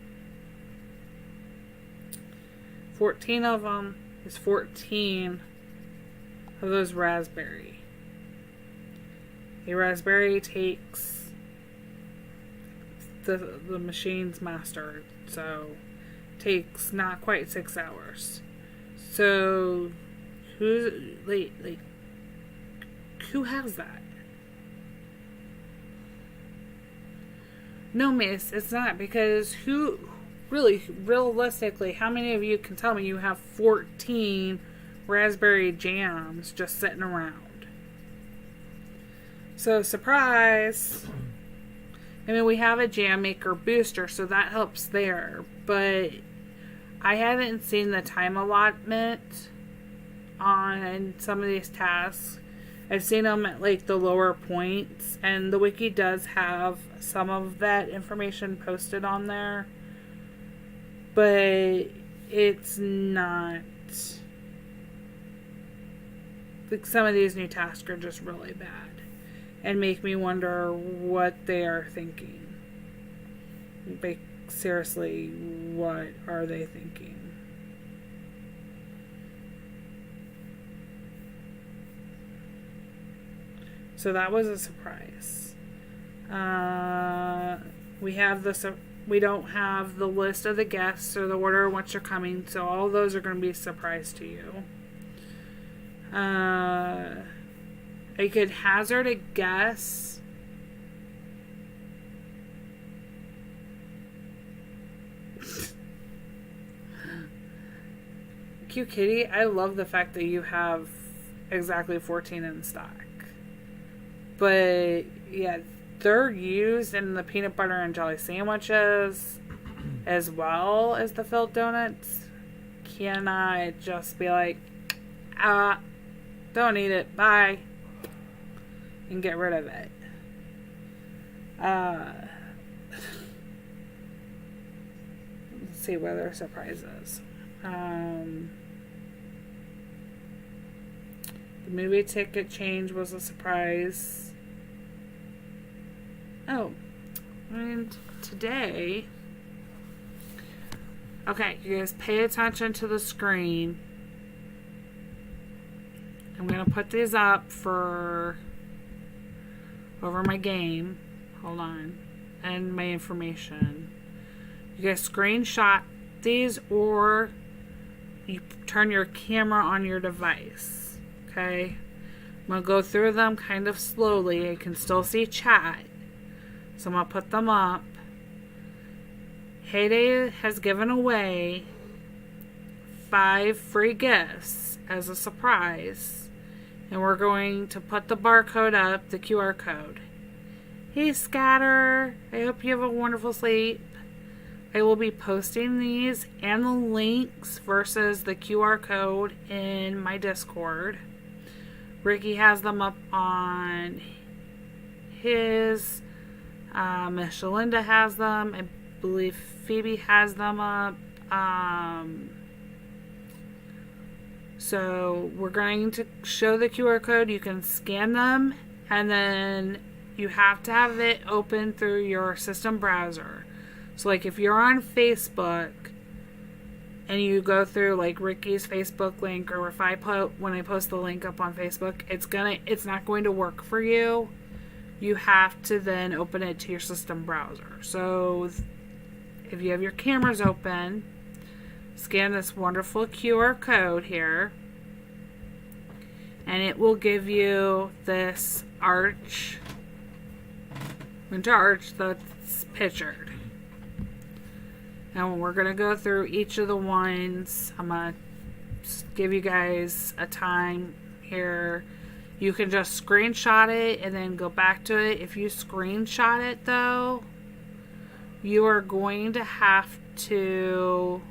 14 of them is 14 of those raspberry. A raspberry takes the machine's master, so takes not quite 6 hours. So who has that? No, miss, it's not, because who really, realistically, how many of you can tell me you have 14 raspberry jams just sitting around? So, surprise. I mean, we have a jam maker booster, so that helps there. But I haven't seen the time allotment on some of these tasks. I've seen them at like the lower points, and the wiki does have some of that information posted on there. But it's not, like, some of these new tasks are just really bad and make me wonder what they are thinking. Like, seriously, what are they thinking? So that was a surprise. We don't have the list of the guests or the order of what you're coming, so all those are going to be a surprise to you. I could hazard a guess. Cute Kitty, I love the fact that you have exactly 14 in stock. But, yeah, they're used in the peanut butter and jelly sandwiches as well as the filled donuts. Can I just be like, don't eat it, bye, and get rid of it? Let's see what other surprises. The movie ticket change was a surprise. Oh, and today, okay, you guys pay attention to the screen. I'm going to put these up for over my game. Hold on. And my information. You guys screenshot these, or you turn your camera on your device. Okay? I'm going to go through them kind of slowly. I can still see chat. So I'm going to put them up. Heyday has given away 5 free gifts as a surprise. And we're going to put the barcode up, the QR code. Hey, Scatter. I hope you have a wonderful sleep. I will be posting these and the links versus the QR code in my Discord. Ricky has them up on his. Miss Shalinda has them. I believe Phoebe has them up. So we're going to show the QR code. You can scan them, and then you have to have it open through your system browser. So like if you're on Facebook and you go through like Ricky's Facebook link, or if when I post the link up on Facebook, it's not going to work for you. You have to then open it to your system browser. So if you have your cameras open, scan this wonderful QR code here, and it will give you this arch, winter arch that's pictured. And we're going to go through each of the ones. I'm going to give you guys a time here. You can just screenshot it and then go back to it. If you screenshot it, though, you are going to have to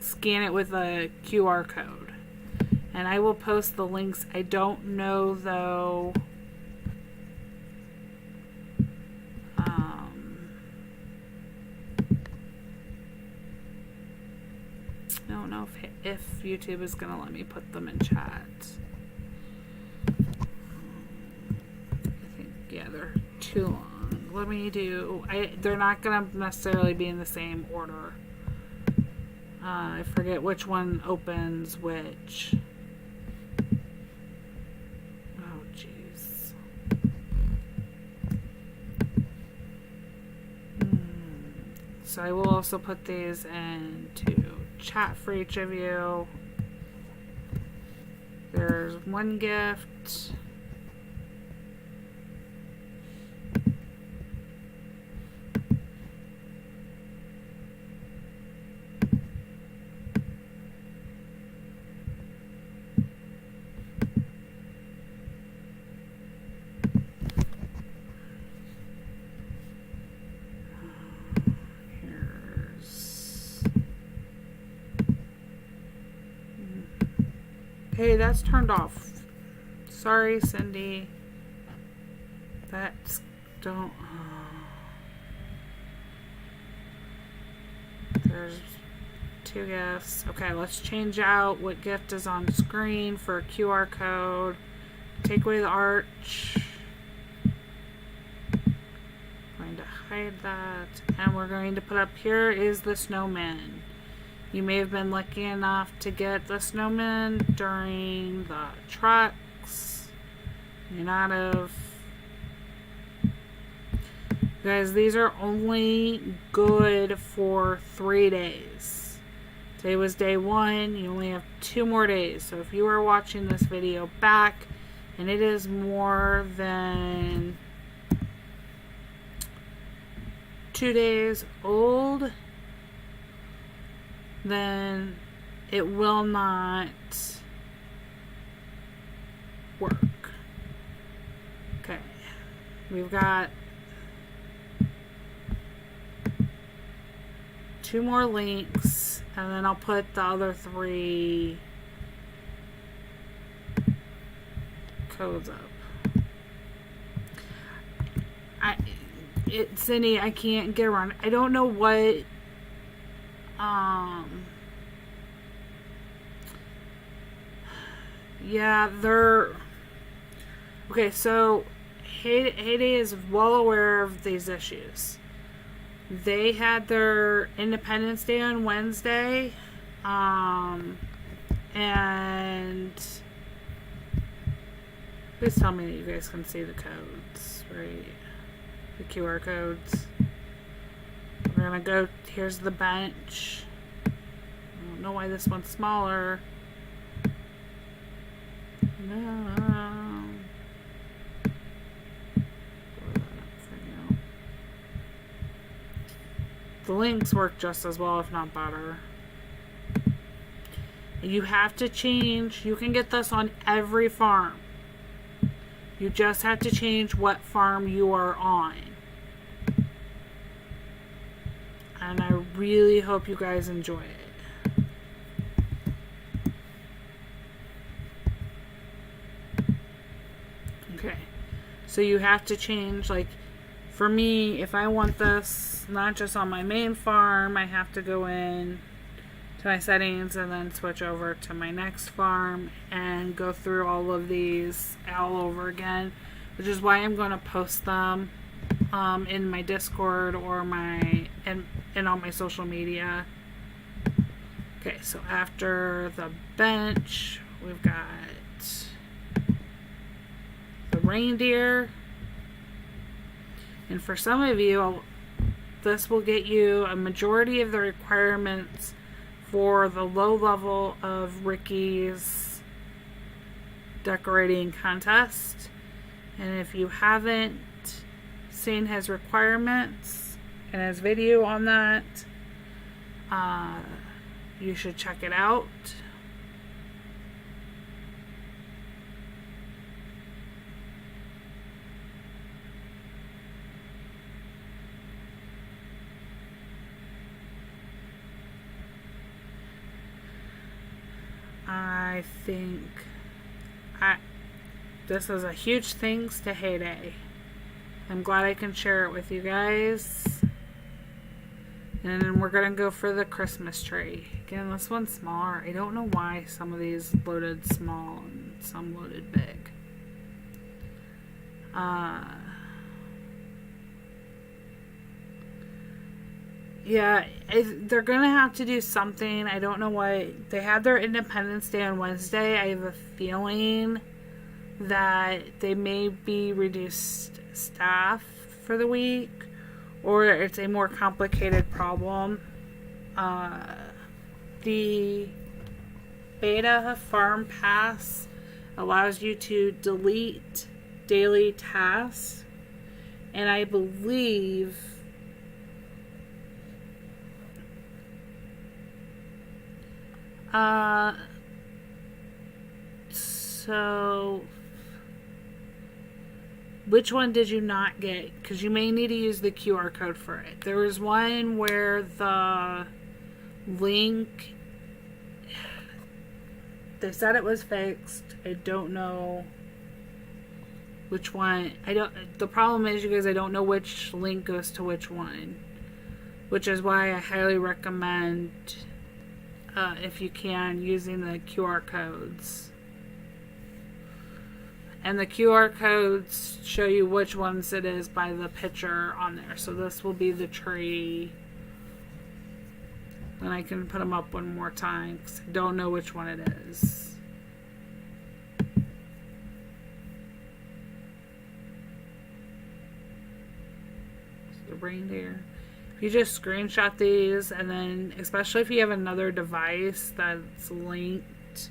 scan it with a QR code. And I will post the links. I don't know, though, I don't know if YouTube is going to let me put them in chat. I think, yeah, they're too long. Let me do... they're not going to necessarily be in the same order. I forget which one opens which. Oh, jeez. So I will also put these into chat for each of you. There's one gift. Hey, that's turned off. Sorry, Cindy. That's... don't... There's 2 gifts. Okay, let's change out what gift is on screen for a QR code. Take away the arch. Going to hide that. And we're going to put up, here is the snowman. You may have been lucky enough to get the snowman during the trucks. You not have. Guys, these are only good for 3 days. Today was day 1. You only have 2 more days. So if you are watching this video back and it is more than 2 days old, then it will not work. Okay, we've got 2 more links, and then I'll put the other 3 codes up. Cindy, I can't get around. I don't know what yeah, they're okay. So Heyday is well aware of these issues. They had their Independence Day on Wednesday, and please tell me that you guys can see the codes, right? The QR codes. We're gonna go, here's the bench. I don't know why this one's smaller. No. The links work just as well, if not better. You have to change. You can get this on every farm. You just have to change what farm you are on. And I really hope you guys enjoy it. Okay. So you have to change, like, for me, if I want this not just on my main farm, I have to go in to my settings and then switch over to my next farm and go through all of these all over again, which is why I'm going to post them in my Discord or and on my social media. Okay, so after the bench, we've got the reindeer. And for some of you, this will get you a majority of the requirements for the low level of Ricky's decorating contest. And if you haven't seen his requirements and his video on that, you should check it out. I think this is a huge thanks to Heyday. I'm glad I can share it with you guys. And then we're going to go for the Christmas tree. Again, this one's smaller. I don't know why some of these loaded small and some loaded big. Yeah, they're going to have to do something. I don't know why. They had their Independence Day on Wednesday. I have a feeling that they may be reduced staff for the week, or it's a more complicated problem. The Beta Farm Pass allows you to delete daily tasks, and I believe so which one did you not get? Because you may need to use the QR code for it. There was one where the link, they said it was fixed. I don't know which one. The problem is, you guys, I don't know which link goes to which one, which is why I highly recommend, if you can, using the QR codes. And the QR codes show you which ones it is by the picture on there. So this will be the tree. And I can put them up one more time because I don't know which one it is. The reindeer. If you just screenshot these, and then especially if you have another device that's linked,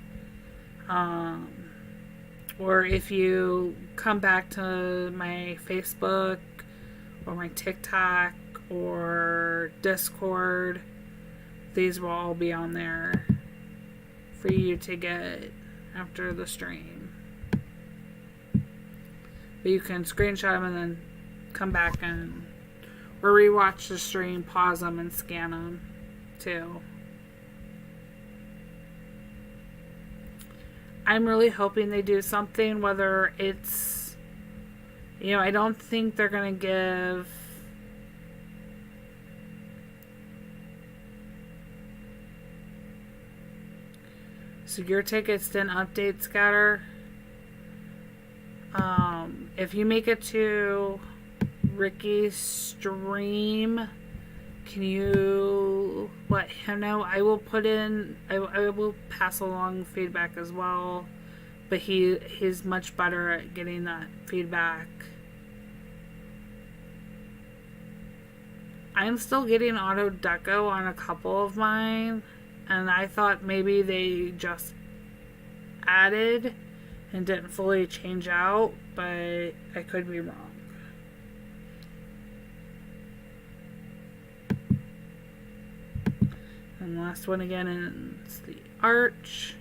or if you come back to my Facebook or my TikTok or Discord, these will all be on there for you to get after the stream. But you can screenshot them and then come back and or rewatch the stream, pause them, and scan them too. I'm really hoping they do something, whether it's, I don't think they're going to give so your tickets didn't update, Scatter. If you make it to Ricky's stream, can you let him know? I will will pass along feedback as well, but he's much better at getting that feedback. I'm still getting auto deco on a couple of mine, and I thought maybe they just added and didn't fully change out, but I could be wrong. And the last one again is the arch.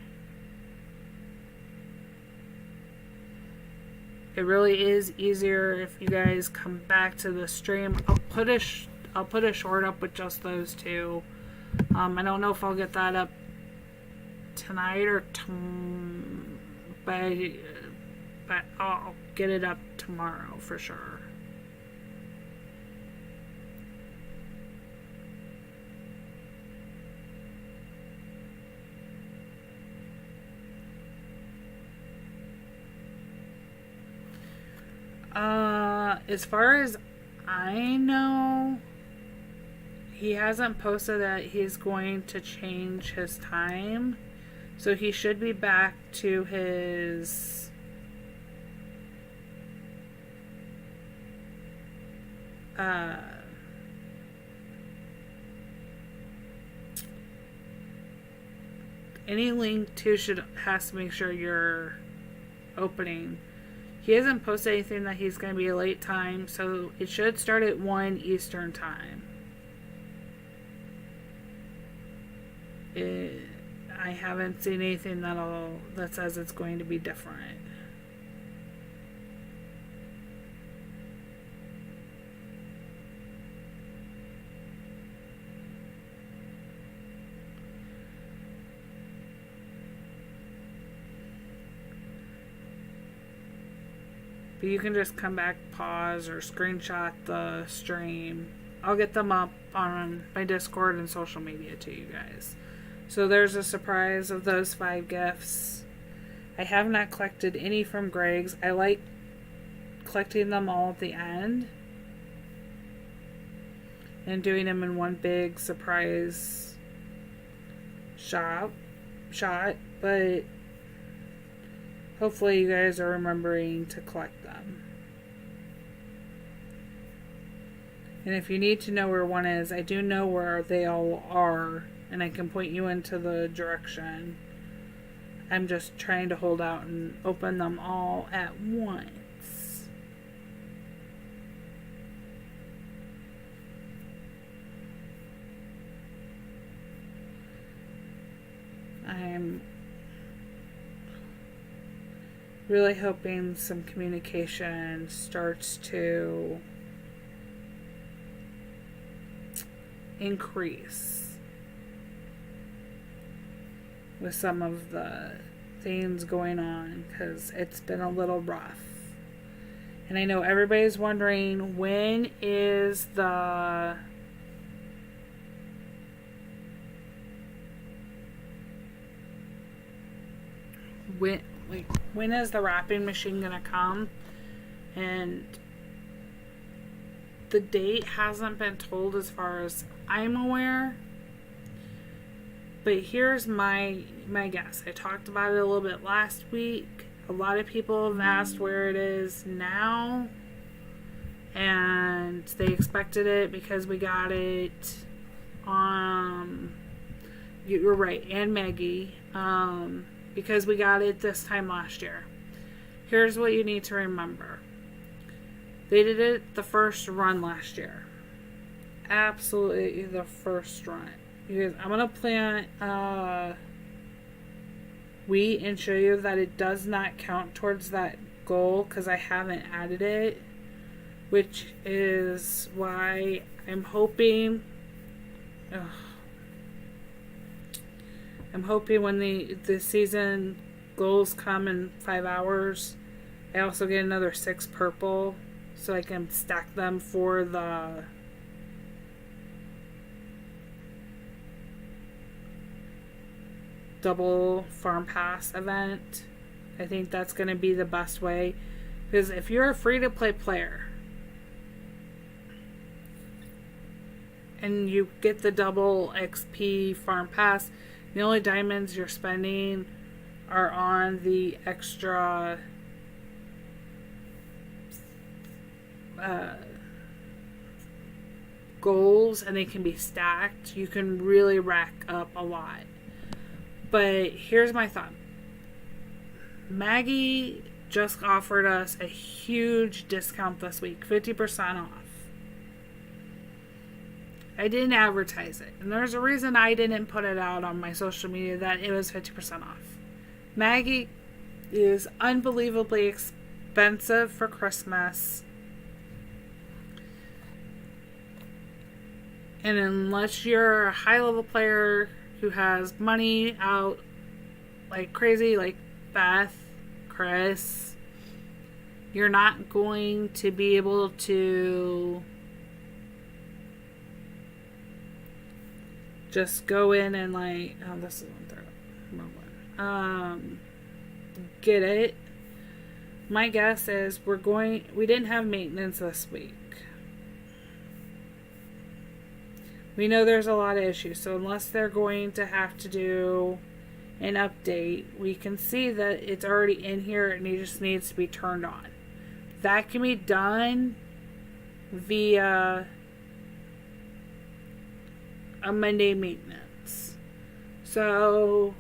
It really is easier if you guys come back to the stream. I'll put a short up with just those two. I don't know if I'll get that up tonight or but I'll get it up tomorrow for sure. As far as I know, he hasn't posted that he's going to change his time. So he should be back to his any link to has to make sure you're opening. He hasn't posted anything that he's going to be a late time, so it should start at 1 Eastern time. I haven't seen anything that says it's going to be different. But you can just come back, pause, or screenshot the stream. I'll get them up on my Discord and social media to you guys. So there's a surprise of those 5 gifts. I have not collected any from Greg's. I like collecting them all at the end and doing them in one big surprise shot. But hopefully you guys are remembering to collect them. And if you need to know where one is, I do know where they all are, and I can point you into the direction. I'm just trying to hold out and open them all at once. I'm really hoping some communication starts to increase with some of the things going on, because it's been a little rough. And I know everybody's wondering, when is the when is the wrapping machine gonna come? And the date hasn't been told as far as I'm aware. But here's my guess. I talked about it a little bit last week. A lot of people have asked where it is now. And they expected it because we got it you're right, and Maggie. Because we got it this time last year. Here's what you need to remember. They did it the first run last year. Absolutely the first run. You guys, I'm going to plant wheat and show you that it does not count towards that goal because I haven't added it. Which is why I'm hoping... I'm hoping when the season goals come in 5 hours, I also get another 6 purple so I can stack them for the double farm pass event. I think that's going to be the best way, because if you're a free-to-play player and you get the double XP farm pass, the only diamonds you're spending are on the extra goals, and they can be stacked. You can really rack up a lot. But here's my thought. Maggie just offered us a huge discount this week, 50% off. I didn't advertise it, and there's a reason I didn't put it out on my social media that it was 50% off. Maggie is unbelievably expensive for Christmas, and unless you're a high-level player who has money out like crazy, like Beth, Chris, you're not going to be able to just go in and this is one. Get it. My guess is we didn't have maintenance this week. We know there's a lot of issues, so unless they're going to have to do an update, we can see that it's already in here and it just needs to be turned on. That can be done via a Monday maintenance. So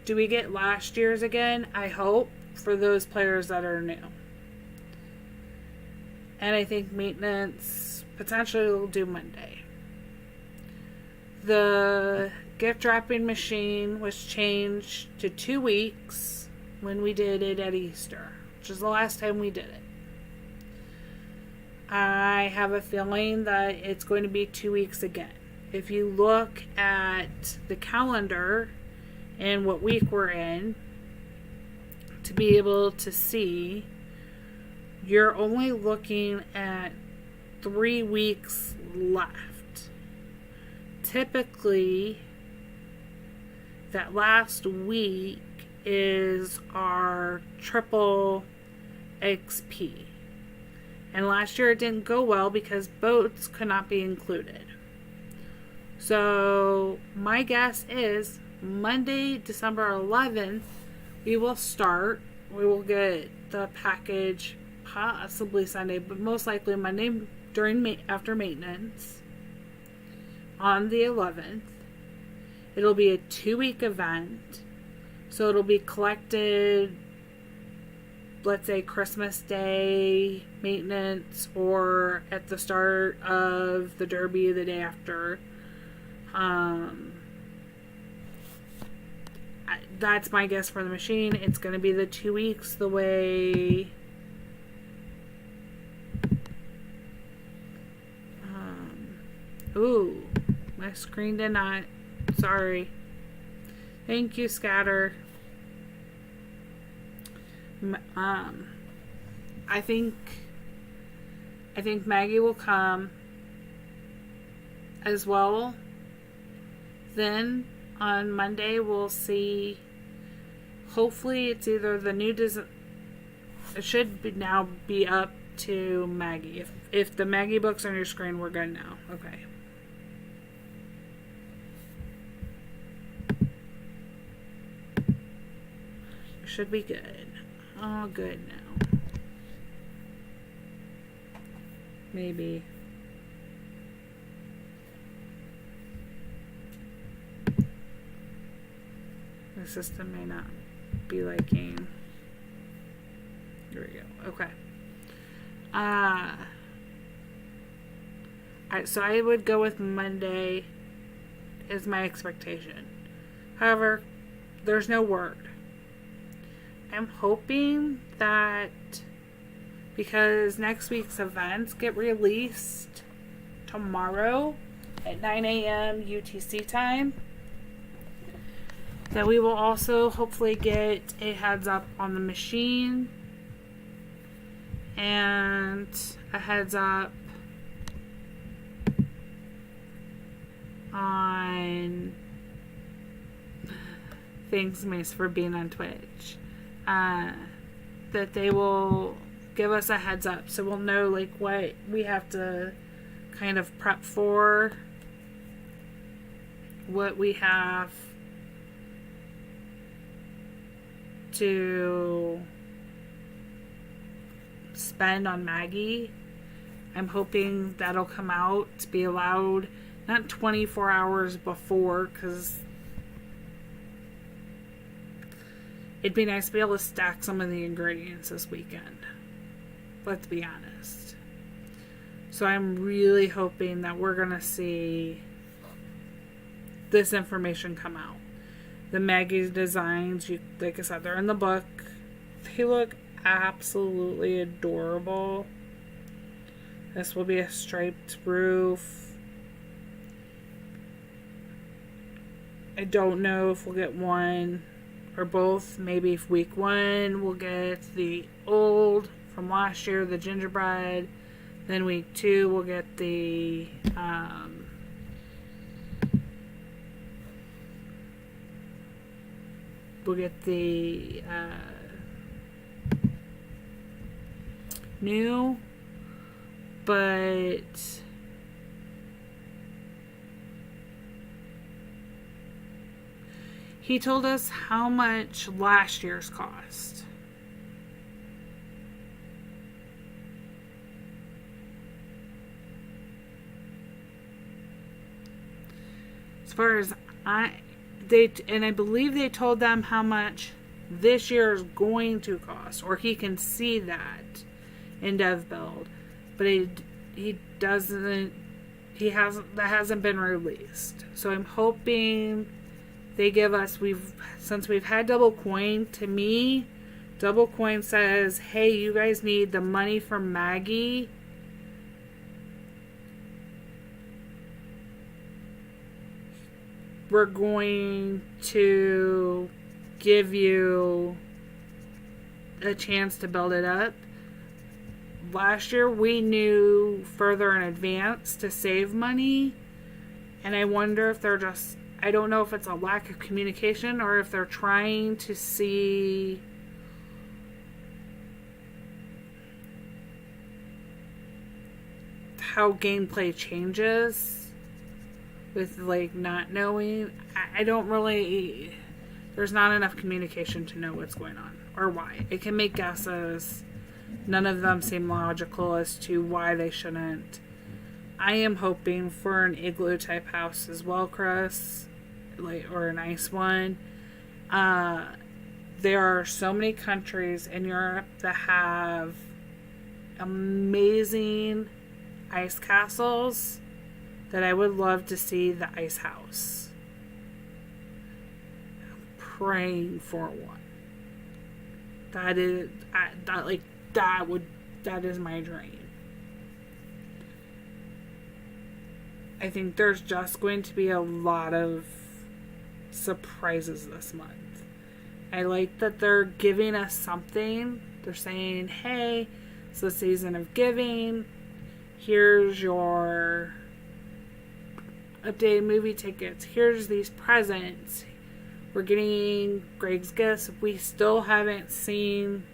Do we get last year's again? I hope, for those players that are new. And I think maintenance potentially will do Monday. The gift wrapping machine was changed to 2 weeks when we did it at Easter, which is the last time we did it. I have a feeling that it's going to be 2 weeks again. If you look at the calendar and what week we're in, to be able to see, you're only looking at 3 weeks left. Typically, that last week is our triple XP. And last year it didn't go well because boats could not be included. So my guess is Monday, December 11th, we will start. We will get the package possibly Sunday, but most likely Monday after maintenance on the 11th. It'll be a 2-week event. So it'll be collected, let's say Christmas Day maintenance, or at the start of the Derby the day after. That's my guess for the machine. It's going to be the 2 weeks the way ooh, my screen did not. Sorry. Thank you, Scatter. I think Maggie will come as well. Then on Monday we'll see. Hopefully it's either the new design. It should now be up to Maggie. If the Maggie book's on your screen, we're good now. Okay. Should be good. Oh, good now. Maybe. The system may not be liking. Here we go. Okay. So I would go with Monday is my expectation. However, there's no word. I'm hoping that because next week's events get released tomorrow at 9 a.m. UTC time, that we will also hopefully get a heads up on the machine and a heads up on thanks Mace for being on Twitch. That they will give us a heads up so we'll know like what we have to kind of prep for, what we have to spend on Maggie. I'm hoping that'll come out to be allowed not 24 hours before, because it'd be nice to be able to stack some of the ingredients this weekend. Let's be honest. So I'm really hoping that we're going to see this information come out. The Maggie designs, like I said, they're in the book. They look absolutely adorable. This will be a striped roof. I don't know if we'll get one or both. Maybe if week 1 we'll get the old from last year, the gingerbread. Then week 2 we'll get the new. But he told us how much last year's cost. As far as and I believe they told them how much this year is going to cost, or he can see that in dev build, but he doesn't. That hasn't been released. So I'm hoping they give us. Since we've had double coin. To me, double coin says, "Hey, you guys need the money from Maggie." We're going to give you a chance to build it up. Last year we knew further in advance to save money, and I wonder if they're just, I don't know if it's a lack of communication or if they're trying to see how gameplay changes with like not knowing. I don't really, there's not enough communication to know what's going on or why. It can make guesses. None of them seem logical as to why they shouldn't. I am hoping for an igloo type house as well, Chris, or a nice one. There are so many countries in Europe that have amazing ice castles that I would love to see the ice house. I'm praying for one. That is my dream. I think there's just going to be a lot of surprises this month. I like that they're giving us something. They're saying, hey, it's the season of giving. Here's your updated movie tickets. Here's these presents. We're getting Greg's gifts. We still haven't seen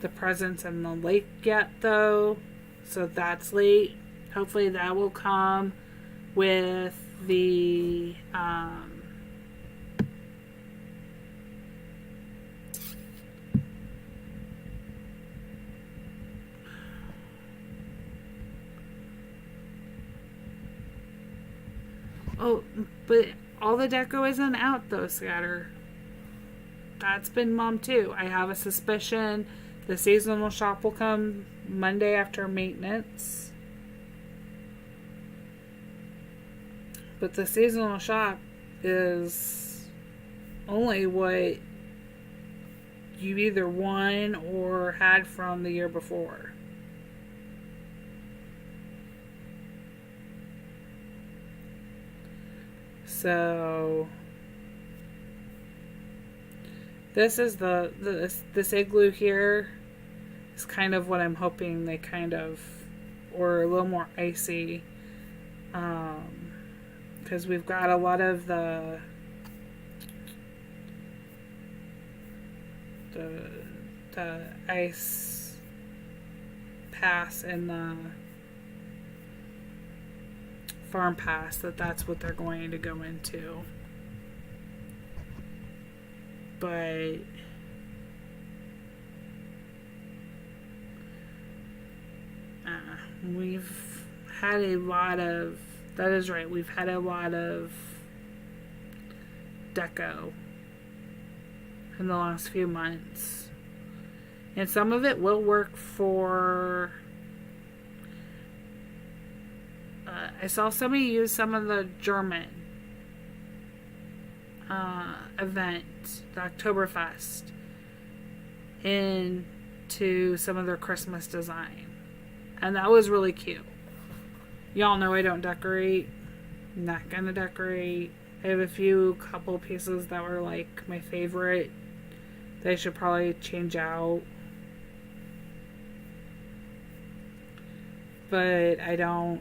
the presents in the lake yet, though. So that's late. Hopefully that will come with the oh, but all the deco isn't out though, Scatter. That's been Mom too. I have a suspicion the seasonal shop will come Monday after maintenance. But the seasonal shop is only what you either won or had from the year before. So this is this igloo here is kind of what I'm hoping they kind of, or a little more icy, because we've got a lot of the ice pass and the farm pass, that's what they're going to go into. But we've had a lot of, that is right, we've had a lot of deco in the last few months, and some of it will work for I saw somebody use some of the German event, the Oktoberfest, into some of their Christmas design. And that was really cute. Y'all know I don't decorate. I'm not gonna decorate. I have a couple pieces that were like my favorite that I should probably change out. But I don't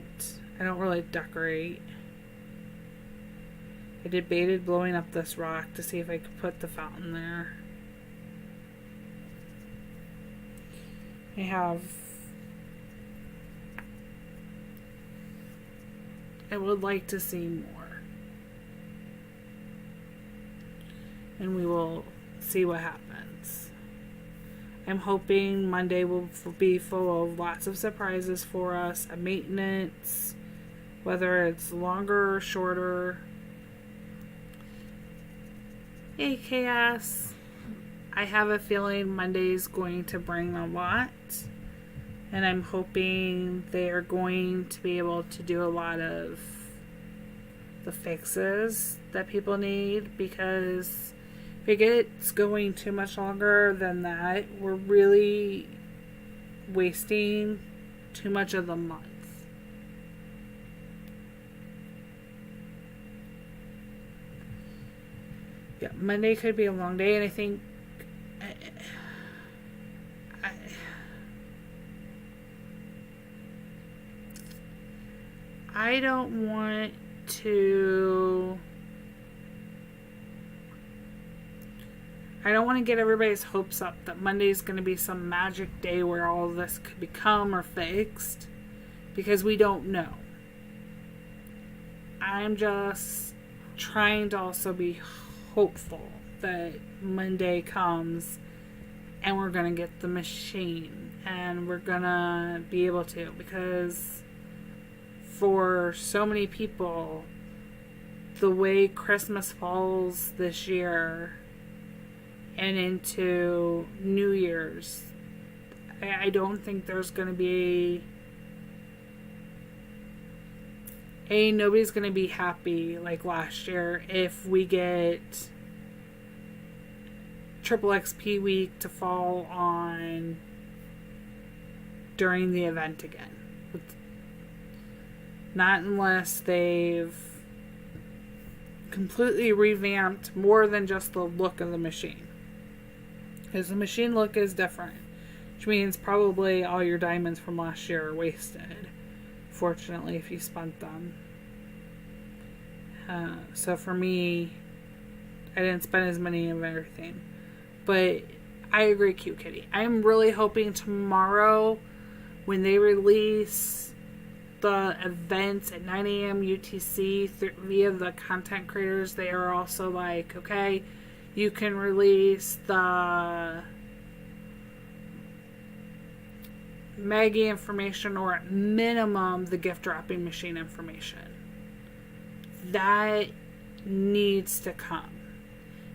really decorate. I debated blowing up this rock to see if I could put the fountain there. I would like to see more. And we will see what happens. I'm hoping Monday will be full of lots of surprises for us. A maintenance, whether it's longer or shorter. chaos. I have a feeling Monday's going to bring a lot. And I'm hoping they are going to be able to do a lot of the fixes that people need, because if it gets going too much longer than that, we're really wasting too much of the month. Yeah, Monday could be a long day, and I think I don't want to get everybody's hopes up that Monday's going to be some magic day where all of this could become or fixed, because we don't know. I'm just trying to also be hopeful that Monday comes and we're going to get the machine and we're going to be able to, because for so many people, the way Christmas falls this year and into New Year's, I don't think there's going to be nobody's going to be happy like last year if we get Triple XP week to fall on during the event again. Not unless they've completely revamped more than just the look of the machine. Because the machine look is different. Which means probably all your diamonds from last year are wasted. Fortunately, if you spent them. So for me, I didn't spend as many of everything. But I agree, Cute Kitty. I'm really hoping tomorrow when they release the events at 9 a.m. UTC via the content creators, they are also like, okay, you can release the Maggie information, or at minimum the gift dropping machine information. That needs to come.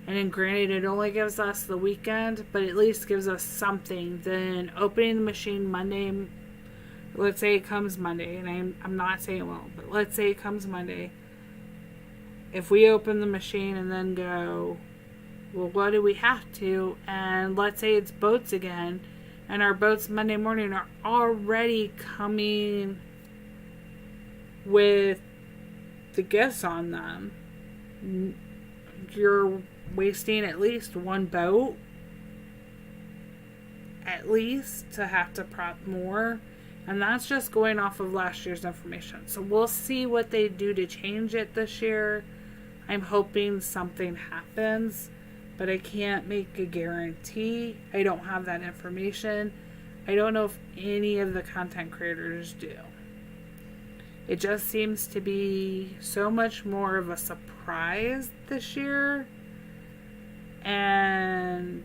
And then granted, it only gives us the weekend, but at least gives us something. Then opening the machine Monday, let's say it comes Monday, and I'm not saying it won't, but let's say it comes Monday. If we open the machine and then go, well, what do we have to? And let's say it's boats again, and our boats Monday morning are already coming with the gifts on them. You're wasting at least one boat, at least, to have to prep more. And that's just going off of last year's information. So we'll see what they do to change it this year. I'm hoping something happens, but I can't make a guarantee. I don't have that information. I don't know if any of the content creators do. It just seems to be so much more of a surprise this year. And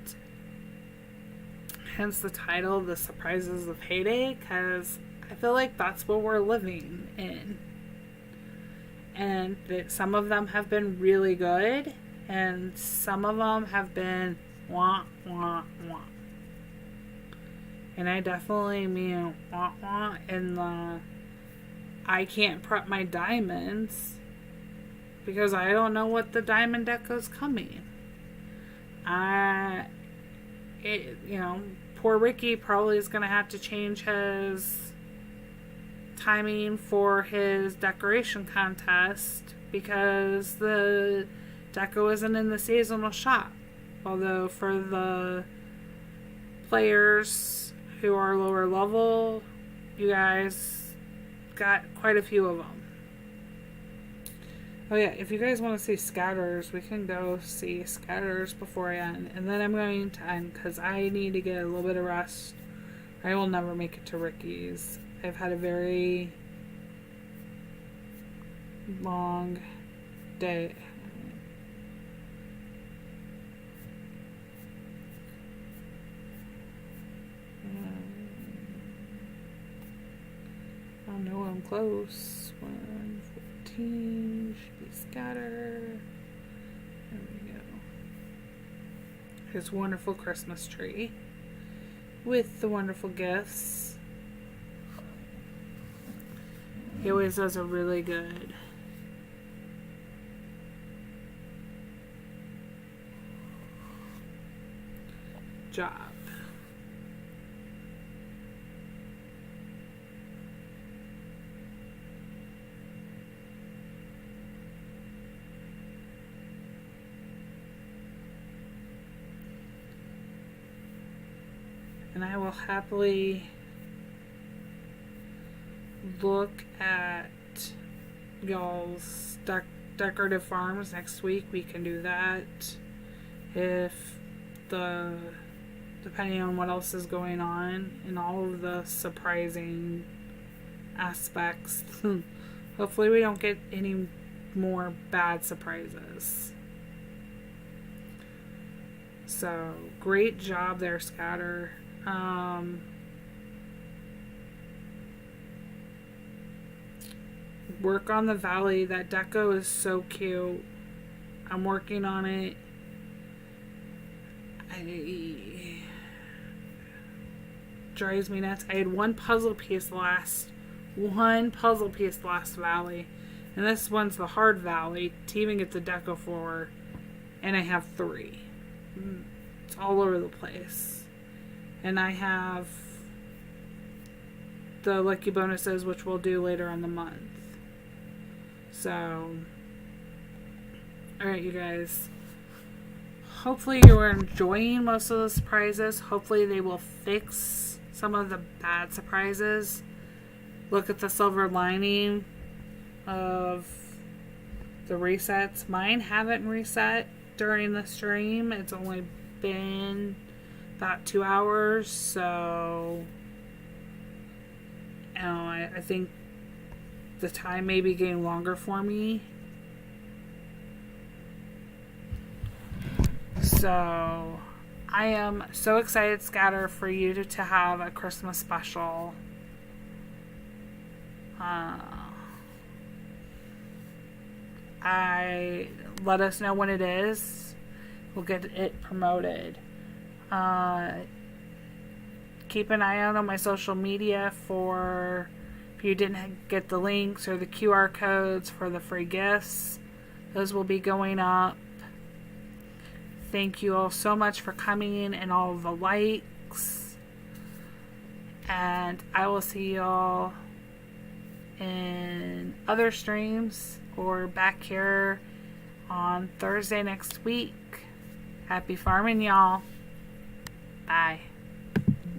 hence the title, The Surprises of Heyday, because I feel like that's what we're living in. And that some of them have been really good, and some of them have been wah, wah, wah. And I definitely mean wah, wah in the I can't prep my diamonds because I don't know what the diamond deco's coming. Poor Ricky probably is going to have to change his timing for his decoration contest because the deco isn't in the seasonal shop. Although for the players who are lower level, you guys got quite a few of them. Oh yeah, if you guys want to see scatters, we can go see scatters before I end. And then I'm going to end because I need to get a little bit of rest. I will never make it to Ricky's. I've had a very long day. I know I'm close. 114 should be scatter. There we go. his wonderful Christmas tree with the wonderful gifts. He always does a really good job. And I will happily look at y'all's decorative farms next week. We can do that if depending on what else is going on and all of the surprising aspects. Hopefully we don't get any more bad surprises. So great job there, Scatter. Work on the valley. That deco is so cute. I'm working on it. Drives me nuts. I had one puzzle piece last valley, and this one's the hard valley to even get the deco for, and I have 3. It's all over the place. And I have the lucky bonuses, which we'll do later in the month. So, alright, you guys. Hopefully you are enjoying most of the surprises. Hopefully they will fix some of the bad surprises. Look at the silver lining of the resets. Mine haven't reset during the stream. It's only been about 2 hours, so I think the time may be getting longer for me. So I am so excited, Scatter, for you to have a Christmas special. Let us know when it is. We'll get it promoted. Keep an eye out on my social media for if you didn't get the links or the QR codes for the free gifts. Those will be going up. Thank you all so much for coming in and all of the likes. And I will see y'all in other streams or back here on Thursday next week. Happy farming, y'all. Bye.